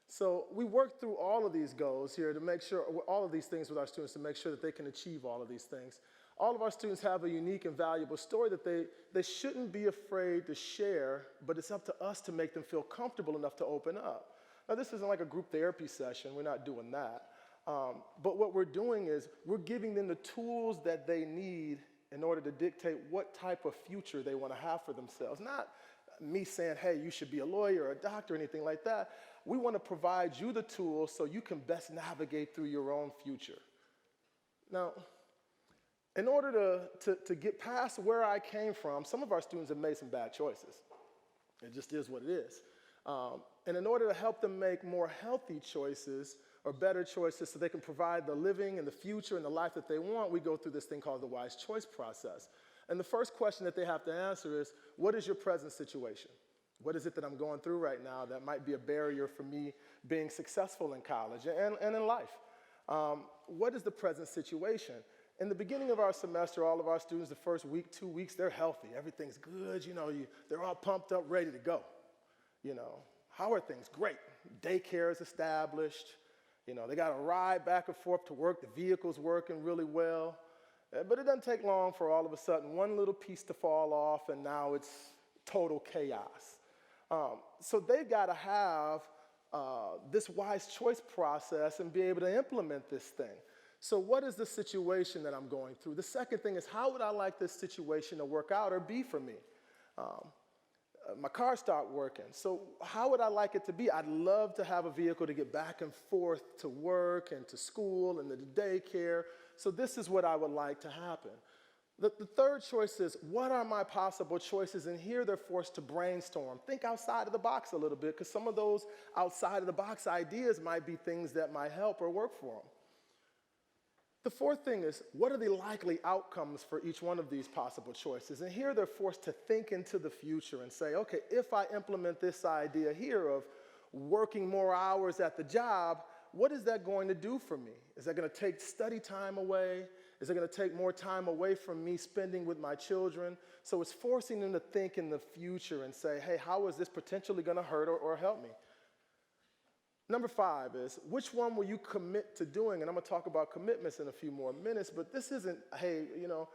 S8: So we work through all of these goals here to make sure, all of these things with our students to make sure that they can achieve all of these things. All of our students have a unique and valuable story that they shouldn't be afraid to share, but it's up to us to make them feel comfortable enough to open up. Now, this isn't like a group therapy session. We're not doing that. But what we're doing is we're giving them the tools that they need in order to dictate what type of future they want to have for themselves. Not me saying, hey, you should be a lawyer or a doctor or anything like that. We want to provide you the tools so you can best navigate through your own future. Now, in order to get past where I came from, some of our students have made some bad choices. It just is what it is. And in order to help them make more healthy choices or better choices so they can provide the living and the future and the life that they want, we go through this thing called the wise choice process. And the first question that they have to answer is, what is your present situation? What is it that I'm going through right now that might be a barrier for me being successful in college and in life? What is the present situation? In the beginning of our semester, all of our students, the first week, 2 weeks, they're healthy. Everything's good. You know, they're all pumped up, ready to go. You know, how are things? Great. Daycare is established. You know, they got a ride back and forth to work. The vehicle's working really well. But it doesn't take long for all of a sudden one little piece to fall off, and now it's total chaos. So they've got to have this wise choice process and be able to implement this thing. So what is the situation that I'm going through? The second thing is, how would I like this situation to work out or be for me? My car stopped working. So how would I like it to be? I'd love to have a vehicle to get back and forth to work and to school and to daycare. So this is what I would like to happen. The third choice is, what are my possible choices? And here they're forced to brainstorm. Think outside of the box a little bit, because some of those outside of the box ideas might be things that might help or work for them. The fourth thing is, what are the likely outcomes for each one of these possible choices? And here they're forced to think into the future and say, okay, if I implement this idea here of working more hours at the job, what is that going to do for me? Is that going to take study time away? Is it going to take more time away from me spending with my children? So it's forcing them to think in the future and say, hey, how is this potentially going to hurt or help me? Number 5 is, which one will you commit to doing? And I'm going to talk about commitments in a few more minutes, but this isn't, hey, you know,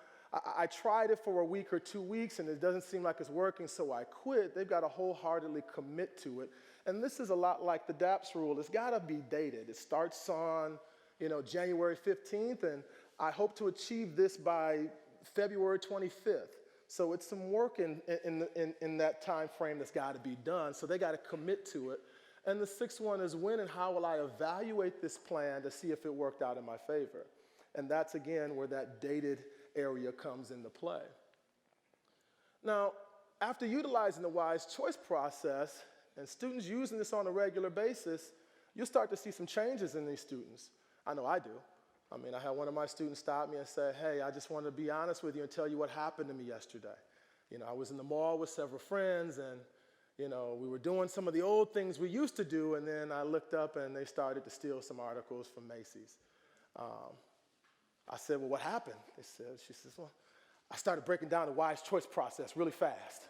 S8: I tried it for a week or 2 weeks and it doesn't seem like it's working, so I quit. They've got to wholeheartedly commit to it. And this is a lot like the DAPS rule. It's got to be dated. It starts on, you know, January 15th, and I hope to achieve this by February 25th. So it's some work in that time frame that's got to be done. So they got to commit to it. And the 6th one is, when and how will I evaluate this plan to see if it worked out in my favor? And that's, again, where that dated area comes into play. Now, after utilizing the wise choice process and students using this on a regular basis, you'll start to see some changes in these students. I know I do. I mean, I had one of my students stop me and say, hey, I just want to be honest with you and tell you what happened to me yesterday. You know, I was in the mall with several friends, and you know, we were doing some of the old things we used to do, and then I looked up and they started to steal some articles from Macy's. I said, well, what happened? She says, well, I started breaking down the wise choice process really fast.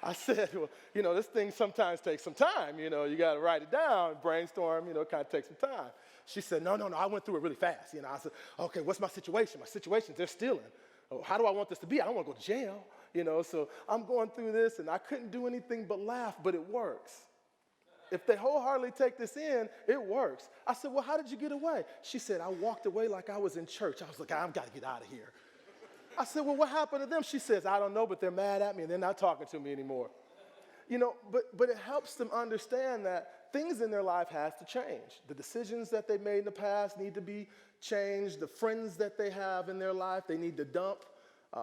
S8: I said, well, this thing sometimes takes some time. You got to write it down, brainstorm, it kind of takes some time. She said, no, I went through it really fast. I said, okay, what's my situation? My situation, they're stealing. Oh, how do I want this to be? I don't want to go to jail. So I'm going through this, and I couldn't do anything but laugh, but it works. If they wholeheartedly take this in, it works. I said, well, how did you get away? She said, I walked away like I was in church. I was like, I've got to get out of here. I said, well, what happened to them? She says, I don't know, but they're mad at me, and they're not talking to me anymore. But it helps them understand that things in their life have to change. The decisions that they made in the past need to be changed. The friends that they have in their life, they need to dump.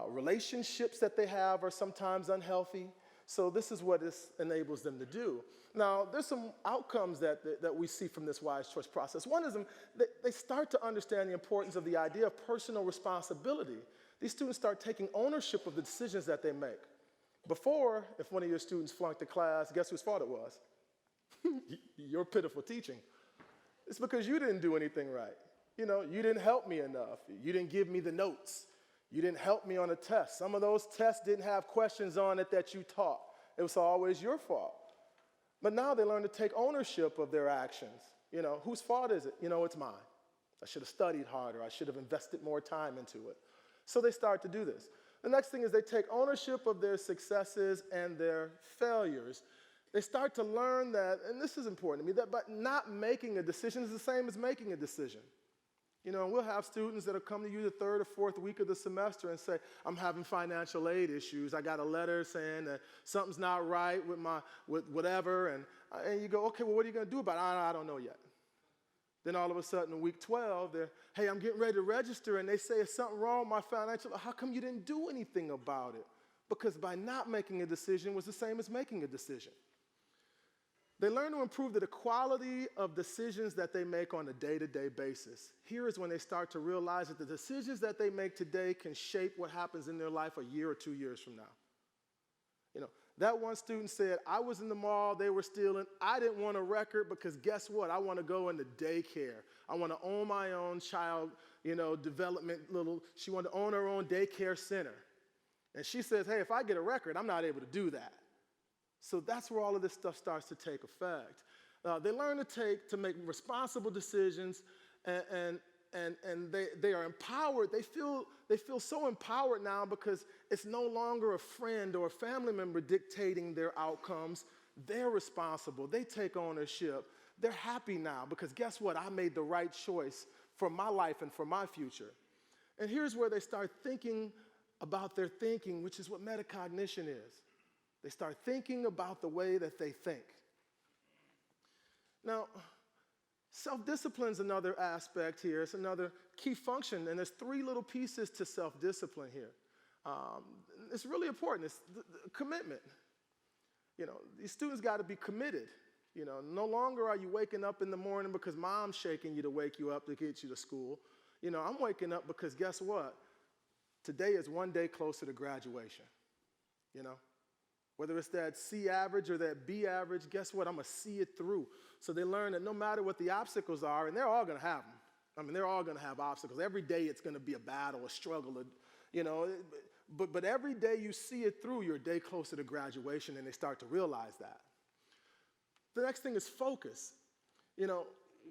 S8: Relationships that they have are sometimes unhealthy. So this is what this enables them to do. Now, there's some outcomes that we see from this wise choice process. One is they start to understand the importance of the idea of personal responsibility. These students start taking ownership of the decisions that they make. Before, if one of your students flunked a class, guess whose fault it was? Your pitiful teaching. It's because you didn't do anything right. You didn't help me enough. You didn't give me the notes. You didn't help me on a test. Some of those tests didn't have questions on it that you taught. It was always your fault. But now they learn to take ownership of their actions. Whose fault is it? It's mine. I should have studied harder. I should have invested more time into it. So they start to do this. The next thing is they take ownership of their successes and their failures. They start to learn that, and this is important to me, that but not making a decision is the same as making a decision. We'll have students that'll come to you the third or fourth week of the semester and say, I'm having financial aid issues. I got a letter saying that something's not right with whatever. And you go, okay, well, what are you going to do about it? I don't know yet. Then all of a sudden, week 12, they're, hey, I'm getting ready to register. And they say, is something wrong with my financial? How come you didn't do anything about it? Because by not making a decision was the same as making a decision. They learn to improve the quality of decisions that they make on a day-to-day basis. Here is when they start to realize that the decisions that they make today can shape what happens in their life a year or 2 years from now. That one student said, I was in the mall, they were stealing. I didn't want a record because guess what? I want to go into daycare. I want to own my own child, development she wanted to own her own daycare center. And she says, hey, if I get a record, I'm not able to do that. So that's where all of this stuff starts to take effect. They learn to make responsible decisions, and they are empowered. They feel so empowered now because it's no longer a friend or a family member dictating their outcomes. They're responsible. They take ownership. They're happy now because guess what? I made the right choice for my life and for my future. And here's where they start thinking about their thinking, which is what metacognition is. They start thinking about the way that they think. Now, self-discipline is another aspect here. It's another key function, and there's 3 little pieces to self-discipline here. It's really important. It's the commitment. These students got to be committed. No longer are you waking up in the morning because mom's shaking you to wake you up to get you to school. I'm waking up because guess what? Today is one day closer to graduation. Whether it's that C average or that B average, guess what? I'm going to see it through. So they learn that no matter what the obstacles are, and they're all going to have them. They're all going to have obstacles. Every day it's going to be a battle, a struggle, but every day you see it through, you're a day closer to graduation, and they start to realize that. The next thing is focus.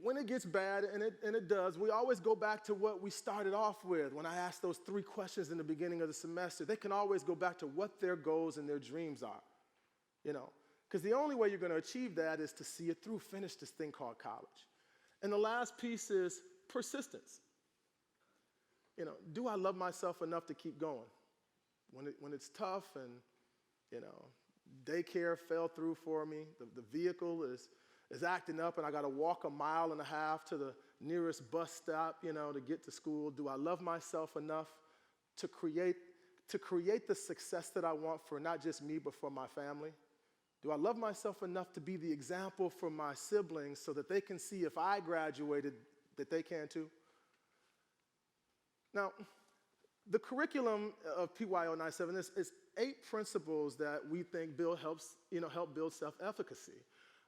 S8: When it gets bad, and it does, we always go back to what we started off with. When I asked those 3 questions in the beginning of the semester, they can always go back to what their goals and their dreams are, because the only way you're going to achieve that is to see it through, finish this thing called college. And the last piece is persistence. Do I love myself enough to keep going? When it's tough and, daycare fell through for me, the vehicle is acting up and I got to walk 1.5 miles to the nearest bus stop, to get to school. Do I love myself enough to create the success that I want for not just me, but for my family? Do I love myself enough to be the example for my siblings so that they can see if I graduated that they can too? Now, the curriculum of PYO 97 is 8 principles that we think help build self-efficacy.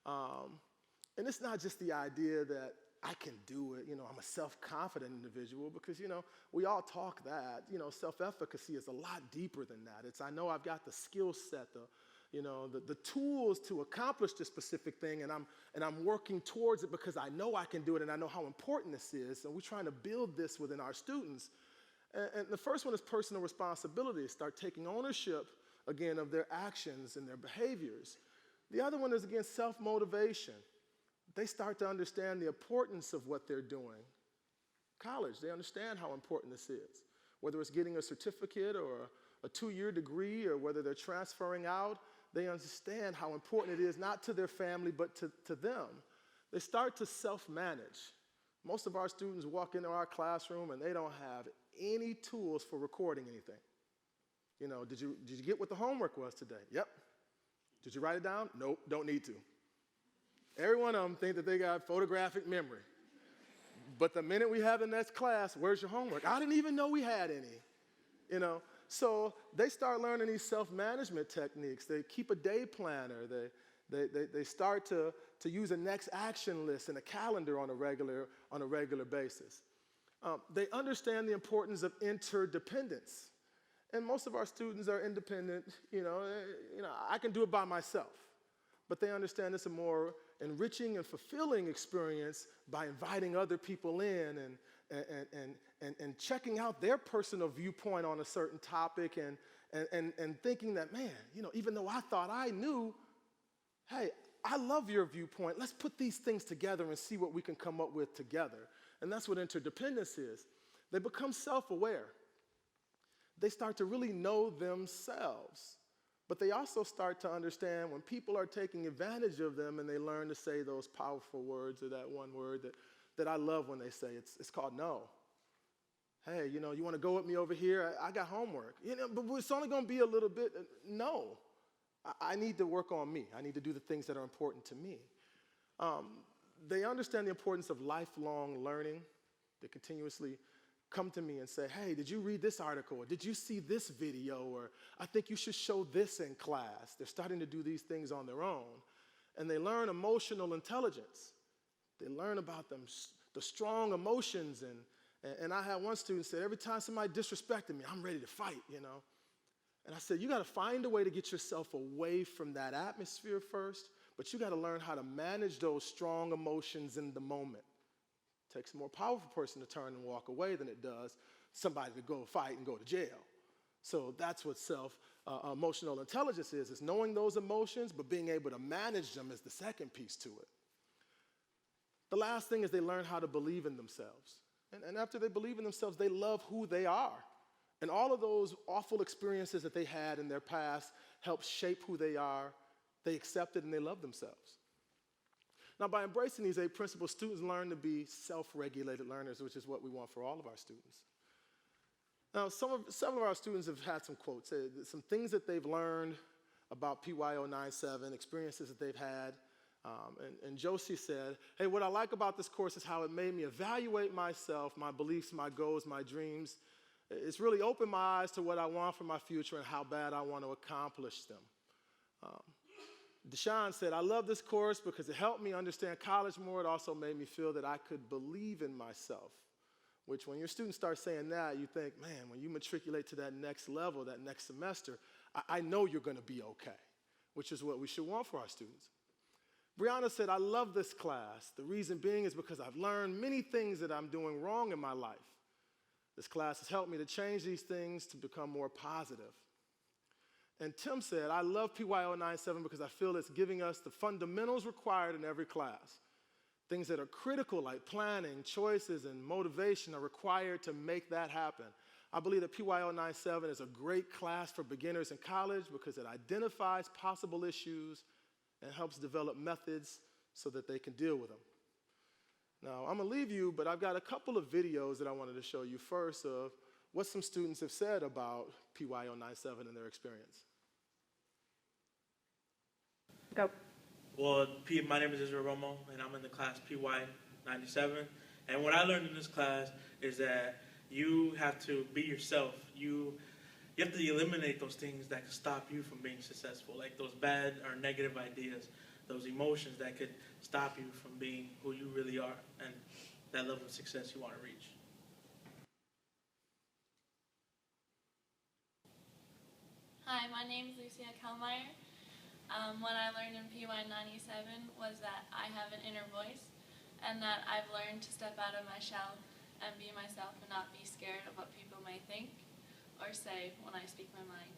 S8: And it's not just the idea that I can do it, I'm a self-confident individual because, we all talk that, self-efficacy is a lot deeper than that. I know I've got the skill set, You know, the tools to accomplish this specific thing, and I'm working towards it because I know I can do it and I know how important this is, and we're trying to build this within our students. And the first one is personal responsibility. Start taking ownership, again, of their actions and their behaviors. The other one is, again, self-motivation. They start to understand the importance of what they're doing. College, they understand how important this is. Whether it's getting a certificate or a 2-year degree, or whether they're transferring out, they understand how important it is, not to their family, but to them. They start to self-manage. Most of our students walk into our classroom and they don't have any tools for recording anything. You know, did you get what the homework was today? Yep. Did you write it down? Nope, don't need to. Every one of them think that they got photographic memory. But the minute we have the next class, where's your homework? I didn't even know we had any, you know. So they start learning these self-management techniques. They keep a day planner. They start to use a next action list and a calendar on a regular basis. They understand the importance of interdependence. And most of our students are independent. You know, I can do it by myself. But they understand it's a more enriching and fulfilling experience by inviting other people in and checking out their personal viewpoint on a certain topic and thinking that, man, you know, even though I thought I knew, hey, I love your viewpoint. Let's put these things together and see what we can come up with together. And that's what interdependence is. They become self-aware. They start to really know themselves. But they also start to understand when people are taking advantage of them, and they learn to say those powerful words, or that one word that I love when they say. It's called no. Hey, you know, you want to go with me over here? I got homework. You know, but it's only going to be a little bit. No. I need to work on me. I need to do the things that are important to me. They understand the importance of lifelong learning. They continuously come to me and say, hey, did you read this article? Or did you see this video? Or I think you should show this in class. They're starting to do these things on their own. And they learn emotional intelligence. They learn about them, the strong emotions. And I had one student say, every time somebody disrespected me, I'm ready to fight, you know. And I said, you got to find a way to get yourself away from that atmosphere first, but you got to learn how to manage those strong emotions in the moment. It takes a more powerful person to turn and walk away than it does somebody to go fight and go to jail. So that's what emotional intelligence is knowing those emotions, but being able to manage them is the second piece to it. The last thing is they learn how to believe in themselves. And after they believe in themselves, they love who they are. And all of those awful experiences that they had in their past help shape who they are. They accept it and they love themselves. Now, by embracing these 8 principles, students learn to be self-regulated learners, which is what we want for all of our students. Now, several of our students have had some quotes, some things that they've learned about PY097, experiences that they've had. And Josie said, hey, what I like about this course is how it made me evaluate myself, my beliefs, my goals, my dreams. It's really opened my eyes to what I want for my future and how bad I want to accomplish them. Deshaun said, I love this course because it helped me understand college more. It also made me feel that I could believe in myself, which when your students start saying that, you think, man, when you matriculate to that next level, that next semester, I know you're going to be okay, which is what we should want for our students. Brianna said, I love this class. The reason being is because I've learned many things that I'm doing wrong in my life. This class has helped me to change these things to become more positive. And Tim said, I love PY097 because I feel it's giving us the fundamentals required in every class. Things that are critical like planning, choices, and motivation are required to make that happen. I believe that PY097 is a great class for beginners in college because it identifies possible issues and helps develop methods so that they can deal with them. Now, I'm going to leave you, but I've got a couple of videos that I wanted to show you first of what some students have said about PY097 and their experience.
S7: Go.
S9: Well, my name is Israel Romo, and I'm in the class PY97. And what I learned in this class is that you have to be yourself. You have to eliminate those things that can stop you from being successful, like those bad or negative ideas, those emotions that could stop you from being who you really are and that level of success you want to reach.
S10: Hi, my name is Lucia Kalmeyer. What I learned in PY 97 was that I have an inner voice and that I've learned to step out of my shell and be myself and not be scared of what people may think or say when I speak my mind.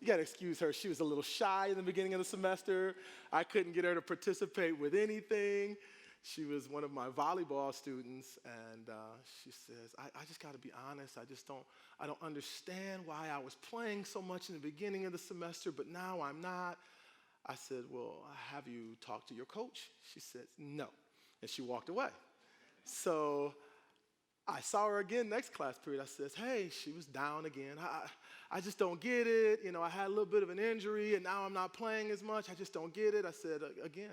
S8: You got to excuse her. She was a little shy in the beginning of the semester. I couldn't get her to participate with anything. She was one of my volleyball students, and she says, I just got to be honest. I don't understand why I was playing so much in the beginning of the semester, but now I'm not. I said, well, have you talked to your coach? She said, no, and she walked away. So I saw her again next class period. I said, hey, she was down again. I just don't get it. You know, I had a little bit of an injury, and now I'm not playing as much. I just don't get it. I said, again,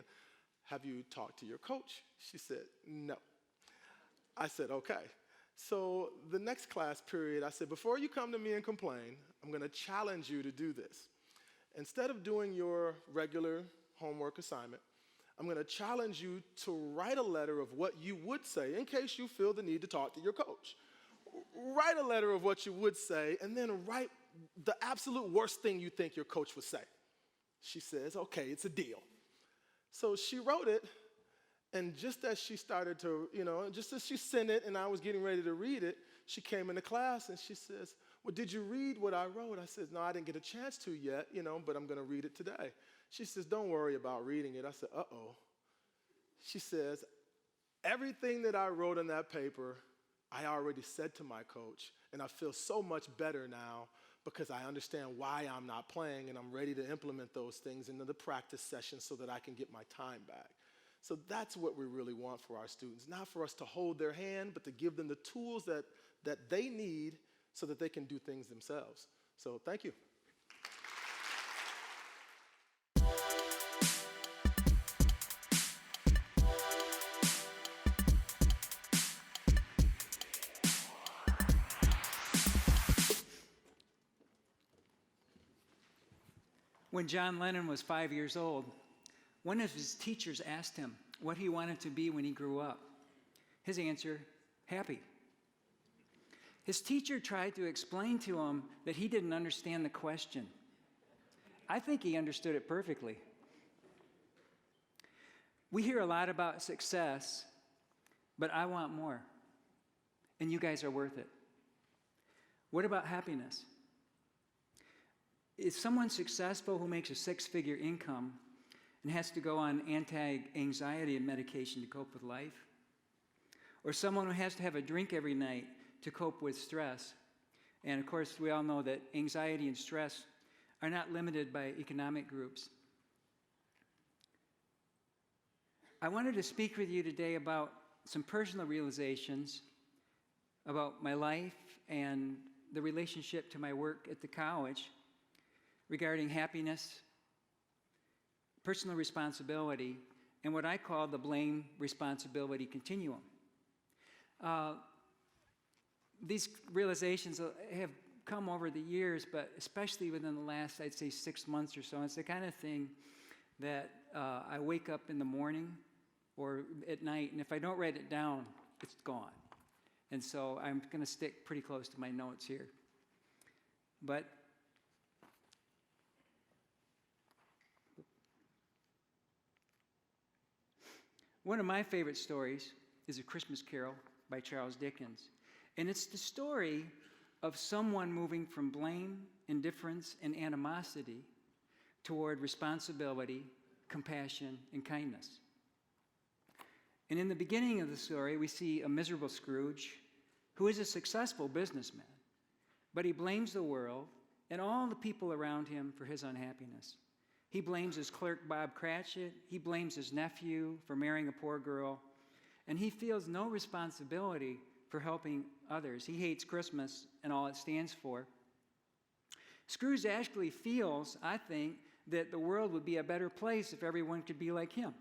S8: have you talked to your coach? She said, no. I said, okay. So the next class period, I said, before you come to me and complain, I'm going to challenge you to do this. Instead of doing your regular homework assignment, I'm going to challenge you to write a letter of what you would say in case you feel the need to talk to your coach. Write a letter of what you would say, and then write the absolute worst thing you think your coach would say. She says, okay, it's a deal. So she wrote it, and just as she started to, just as she sent it and I was getting ready to read it, she came into class and she says, well, did you read what I wrote? I said, no, I didn't get a chance to yet, but I'm going to read it today. She says, don't worry about reading it. I said, uh-oh. She says, everything that I wrote on that paper, I already said to my coach, and I feel so much better now because I understand why I'm not playing, and I'm ready to implement those things into the practice session so that I can get my time back. So that's what we really want for our students, not for us to hold their hand, but to give them the tools that they need so that they can do things themselves. So thank you.
S11: When John Lennon was 5 years old, one of his teachers asked him what he wanted to be when he grew up. His answer, happy. His teacher tried to explain to him that he didn't understand the question. I think he understood it perfectly. We hear a lot about success, but I want more. And you guys are worth it. What about happiness? Is someone successful who makes a six-figure income and has to go on anti-anxiety medication to cope with life? Or someone who has to have a drink every night to cope with stress? And of course, we all know that anxiety and stress are not limited by economic groups. I wanted to speak with you today about some personal realizations about my life and the relationship to my work at the college regarding happiness, personal responsibility, and what I call the blame responsibility continuum. These realizations have come over the years, but especially within the last, I'd say, 6 months or so. It's the kind of thing that I wake up in the morning or at night, and if I don't write it down, it's gone. And so I'm going to stick pretty close to my notes here. But one of my favorite stories is A Christmas Carol by Charles Dickens. And it's the story of someone moving from blame, indifference, and animosity toward responsibility, compassion, and kindness. And in the beginning of the story, we see a miserable Scrooge who is a successful businessman, but he blames the world and all the people around him for his unhappiness. He blames his clerk, Bob Cratchit. He blames his nephew for marrying a poor girl. And he feels no responsibility for helping others. He hates Christmas and all it stands for. Scrooge actually feels, I think, that the world would be a better place if everyone could be like him.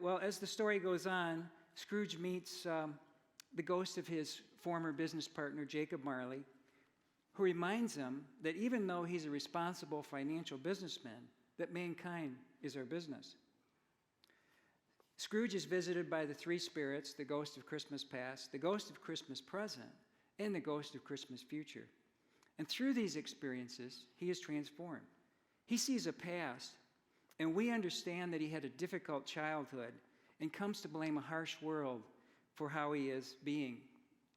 S11: Well, as the story goes on, Scrooge meets the ghost of his former business partner, Jacob Marley, who reminds him that even though he's a responsible financial businessman, that mankind is our business. Scrooge is visited by the three spirits, the ghost of Christmas past, the ghost of Christmas present, and the ghost of Christmas future. And through these experiences, he is transformed. He sees a past, and we understand that he had a difficult childhood and comes to blame a harsh world for how he is being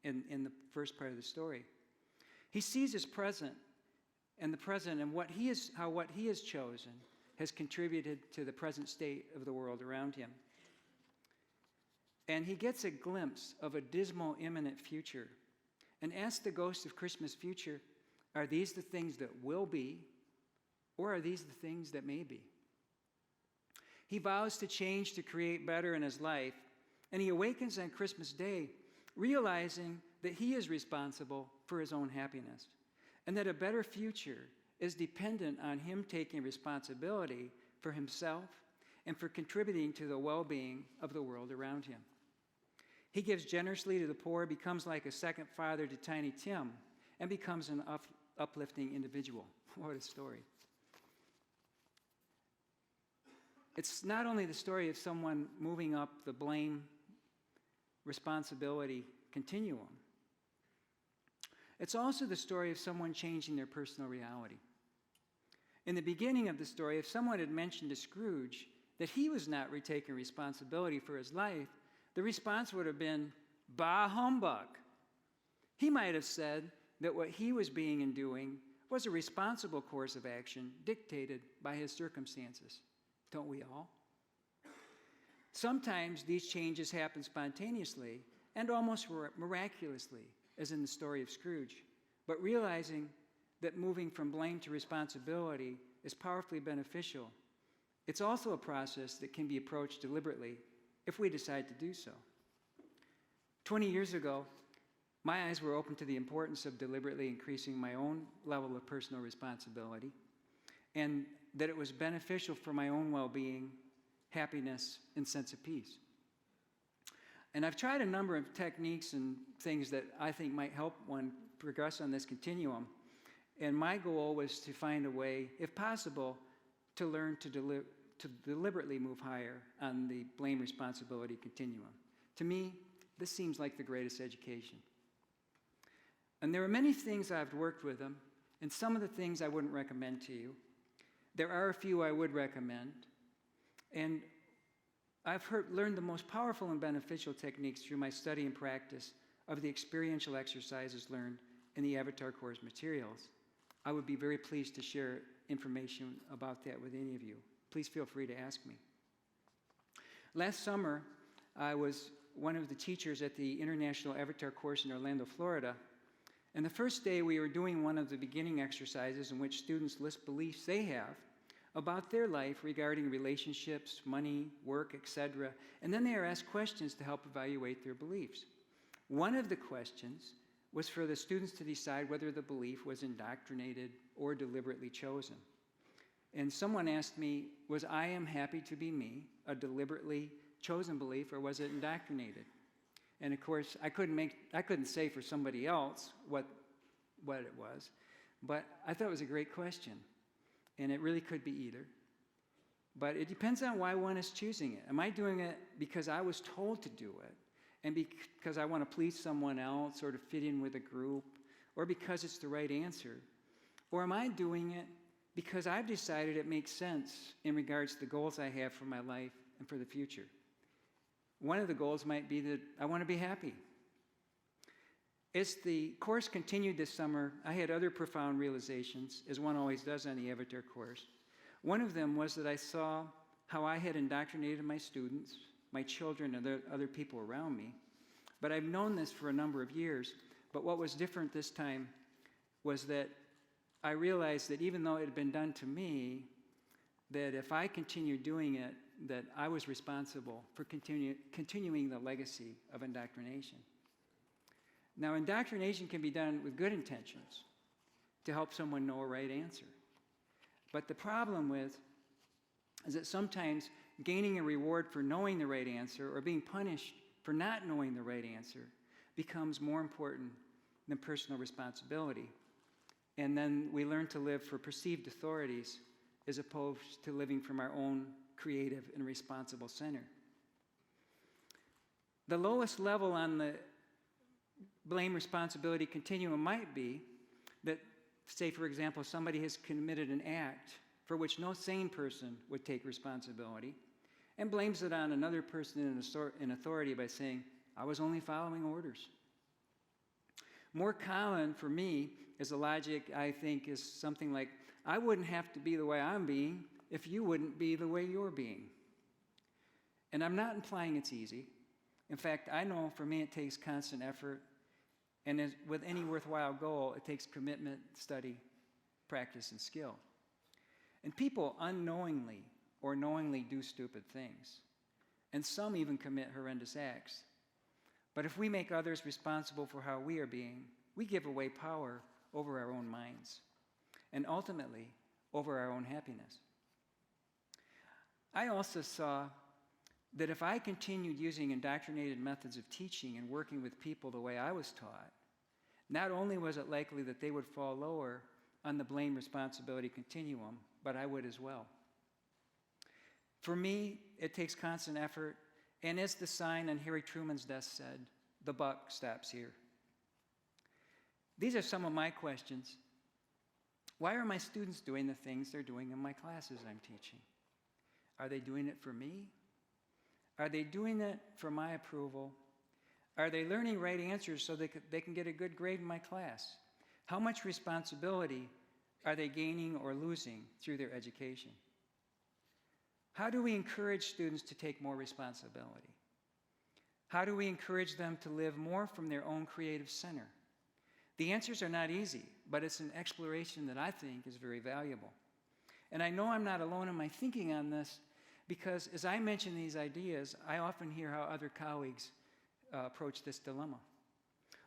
S11: in the first part of the story. He sees his present and how what he has chosen has contributed to the present state of the world around him. And he gets a glimpse of a dismal, imminent future and asks the ghost of Christmas future, are these the things that will be, or are these the things that may be? He vows to change to create better in his life, and he awakens on Christmas Day, realizing that he is responsible for his own happiness, and that a better future is dependent on him taking responsibility for himself and for contributing to the well-being of the world around him. He gives generously to the poor, becomes like a second father to Tiny Tim, and becomes an uplifting individual. What a story. It's not only the story of someone moving up the blame responsibility continuum, it's also the story of someone changing their personal reality. In the beginning of the story, if someone had mentioned to Scrooge that he was not taking responsibility for his life, the response would have been, bah humbug. He might have said that what he was being and doing was a responsible course of action dictated by his circumstances. Don't we all? Sometimes these changes happen spontaneously and almost miraculously, as in the story of Scrooge. But realizing that moving from blame to responsibility is powerfully beneficial, it's also a process that can be approached deliberately if we decide to do so. 20 years ago, my eyes were open to the importance of deliberately increasing my own level of personal responsibility, and that it was beneficial for my own well-being, happiness, and sense of peace. And I've tried a number of techniques and things that I think might help one progress on this continuum. And my goal was to find a way, if possible, to learn to deliberately move higher on the blame responsibility continuum. To me, this seems like the greatest education. And there are many things I've worked with them, and some of the things I wouldn't recommend to you. There are a few I would recommend. And I've learned the most powerful and beneficial techniques through my study and practice of the experiential exercises learned in the Avatar Course materials. I would be very pleased to share information about that with any of you. Please feel free to ask me. Last summer, I was one of the teachers at the International Avatar Course in Orlando, Florida. And the first day, we were doing one of the beginning exercises in which students list beliefs they have about their life regarding relationships, money, work, etc. And then they are asked questions to help evaluate their beliefs. One of the questions was for the students to decide whether the belief was indoctrinated or deliberately chosen. And someone asked me, was I am happy to be me a deliberately chosen belief, or was it indoctrinated? And of course, I couldn't say for somebody else what it was, but I thought it was a great question. And it really could be either. But it depends on why one is choosing it. Am I doing it because I was told to do it, and because I want to please someone else or to fit in with a group, or because it's the right answer? Or am I doing it because I've decided it makes sense in regards to the goals I have for my life and for the future? One of the goals might be that I want to be happy. As the course continued this summer, I had other profound realizations, as one always does on the Avatar course. One of them was that I saw how I had indoctrinated my students, my children, and other people around me. But I've known this for a number of years. But what was different this time was that I realized that even though it had been done to me, that if I continued doing it, that I was responsible for continuing the legacy of indoctrination. Now, indoctrination can be done with good intentions to help someone know a right answer. But the problem is that sometimes gaining a reward for knowing the right answer or being punished for not knowing the right answer becomes more important than personal responsibility. And then we learn to live for perceived authorities as opposed to living from our own creative and responsible center. The lowest level on the blame responsibility continuum might be that say, for example, somebody has committed an act for which no sane person would take responsibility and blames it on another person in authority by saying, I was only following orders. More common for me is a logic I think is something like, I wouldn't have to be the way I'm being if you wouldn't be the way you're being. And I'm not implying it's easy. In fact, I know for me it takes constant effort, and as with any worthwhile goal, it takes commitment, study, practice, and skill. And people unknowingly or knowingly do stupid things, and some even commit horrendous acts. But if we make others responsible for how we are being, we give away power over our own minds, and ultimately over our own happiness. I also saw that if I continued using indoctrinated methods of teaching and working with people the way I was taught, not only was it likely that they would fall lower on the blame responsibility continuum, but I would as well. For me, it takes constant effort, and as the sign on Harry Truman's desk said, the buck stops here. These are some of my questions. Why are my students doing the things they're doing in my classes I'm teaching? Are they doing it for me? Are they doing it for my approval? Are they learning right answers so they can get a good grade in my class? How much responsibility are they gaining or losing through their education? How do we encourage students to take more responsibility? How do we encourage them to live more from their own creative center? The answers are not easy, but it's an exploration that I think is very valuable. And I know I'm not alone in my thinking on this, because as I mention these ideas, I often hear how other colleagues approach this dilemma.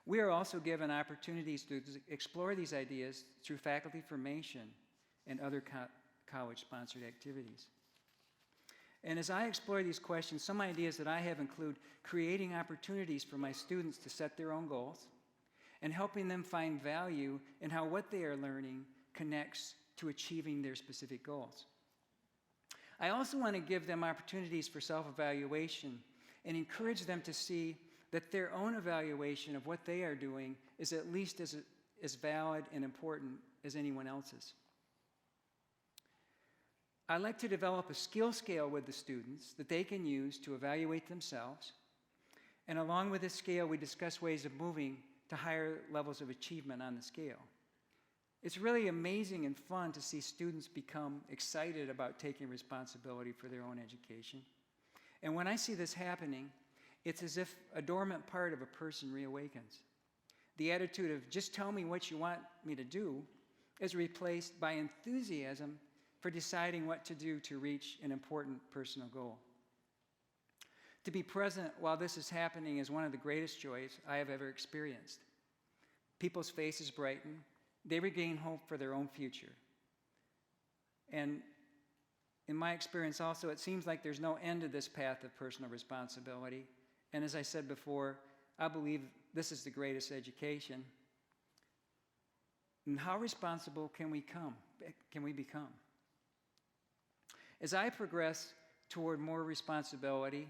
S11: We are also given opportunities to explore these ideas through faculty formation and other college-sponsored activities. And as I explore these questions, some ideas that I have include creating opportunities for my students to set their own goals and helping them find value in how what they are learning connects to achieving their specific goals. I also want to give them opportunities for self-evaluation and encourage them to see that their own evaluation of what they are doing is at least as valid and important as anyone else's. I like to develop a skill scale with the students that they can use to evaluate themselves, and along with this scale, we discuss ways of moving to higher levels of achievement on the scale. It's really amazing and fun to see students become excited about taking responsibility for their own education. And when I see this happening, it's as if a dormant part of a person reawakens. The attitude of just tell me what you want me to do is replaced by enthusiasm for deciding what to do to reach an important personal goal. To be present while this is happening is one of the greatest joys I have ever experienced. People's faces brighten. They regain hope for their own future. And in my experience also, it seems like there's no end to this path of personal responsibility. And as I said before, I believe this is the greatest education. And how responsible can we become? As I progress toward more responsibility,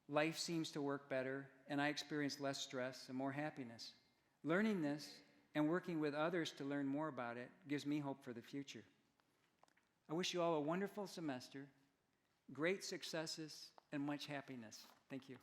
S11: life seems to work better, and I experience less stress and more happiness. Learning this and working with others to learn more about it gives me hope for the future. I wish you all a wonderful semester, great successes, and much happiness. Thank you.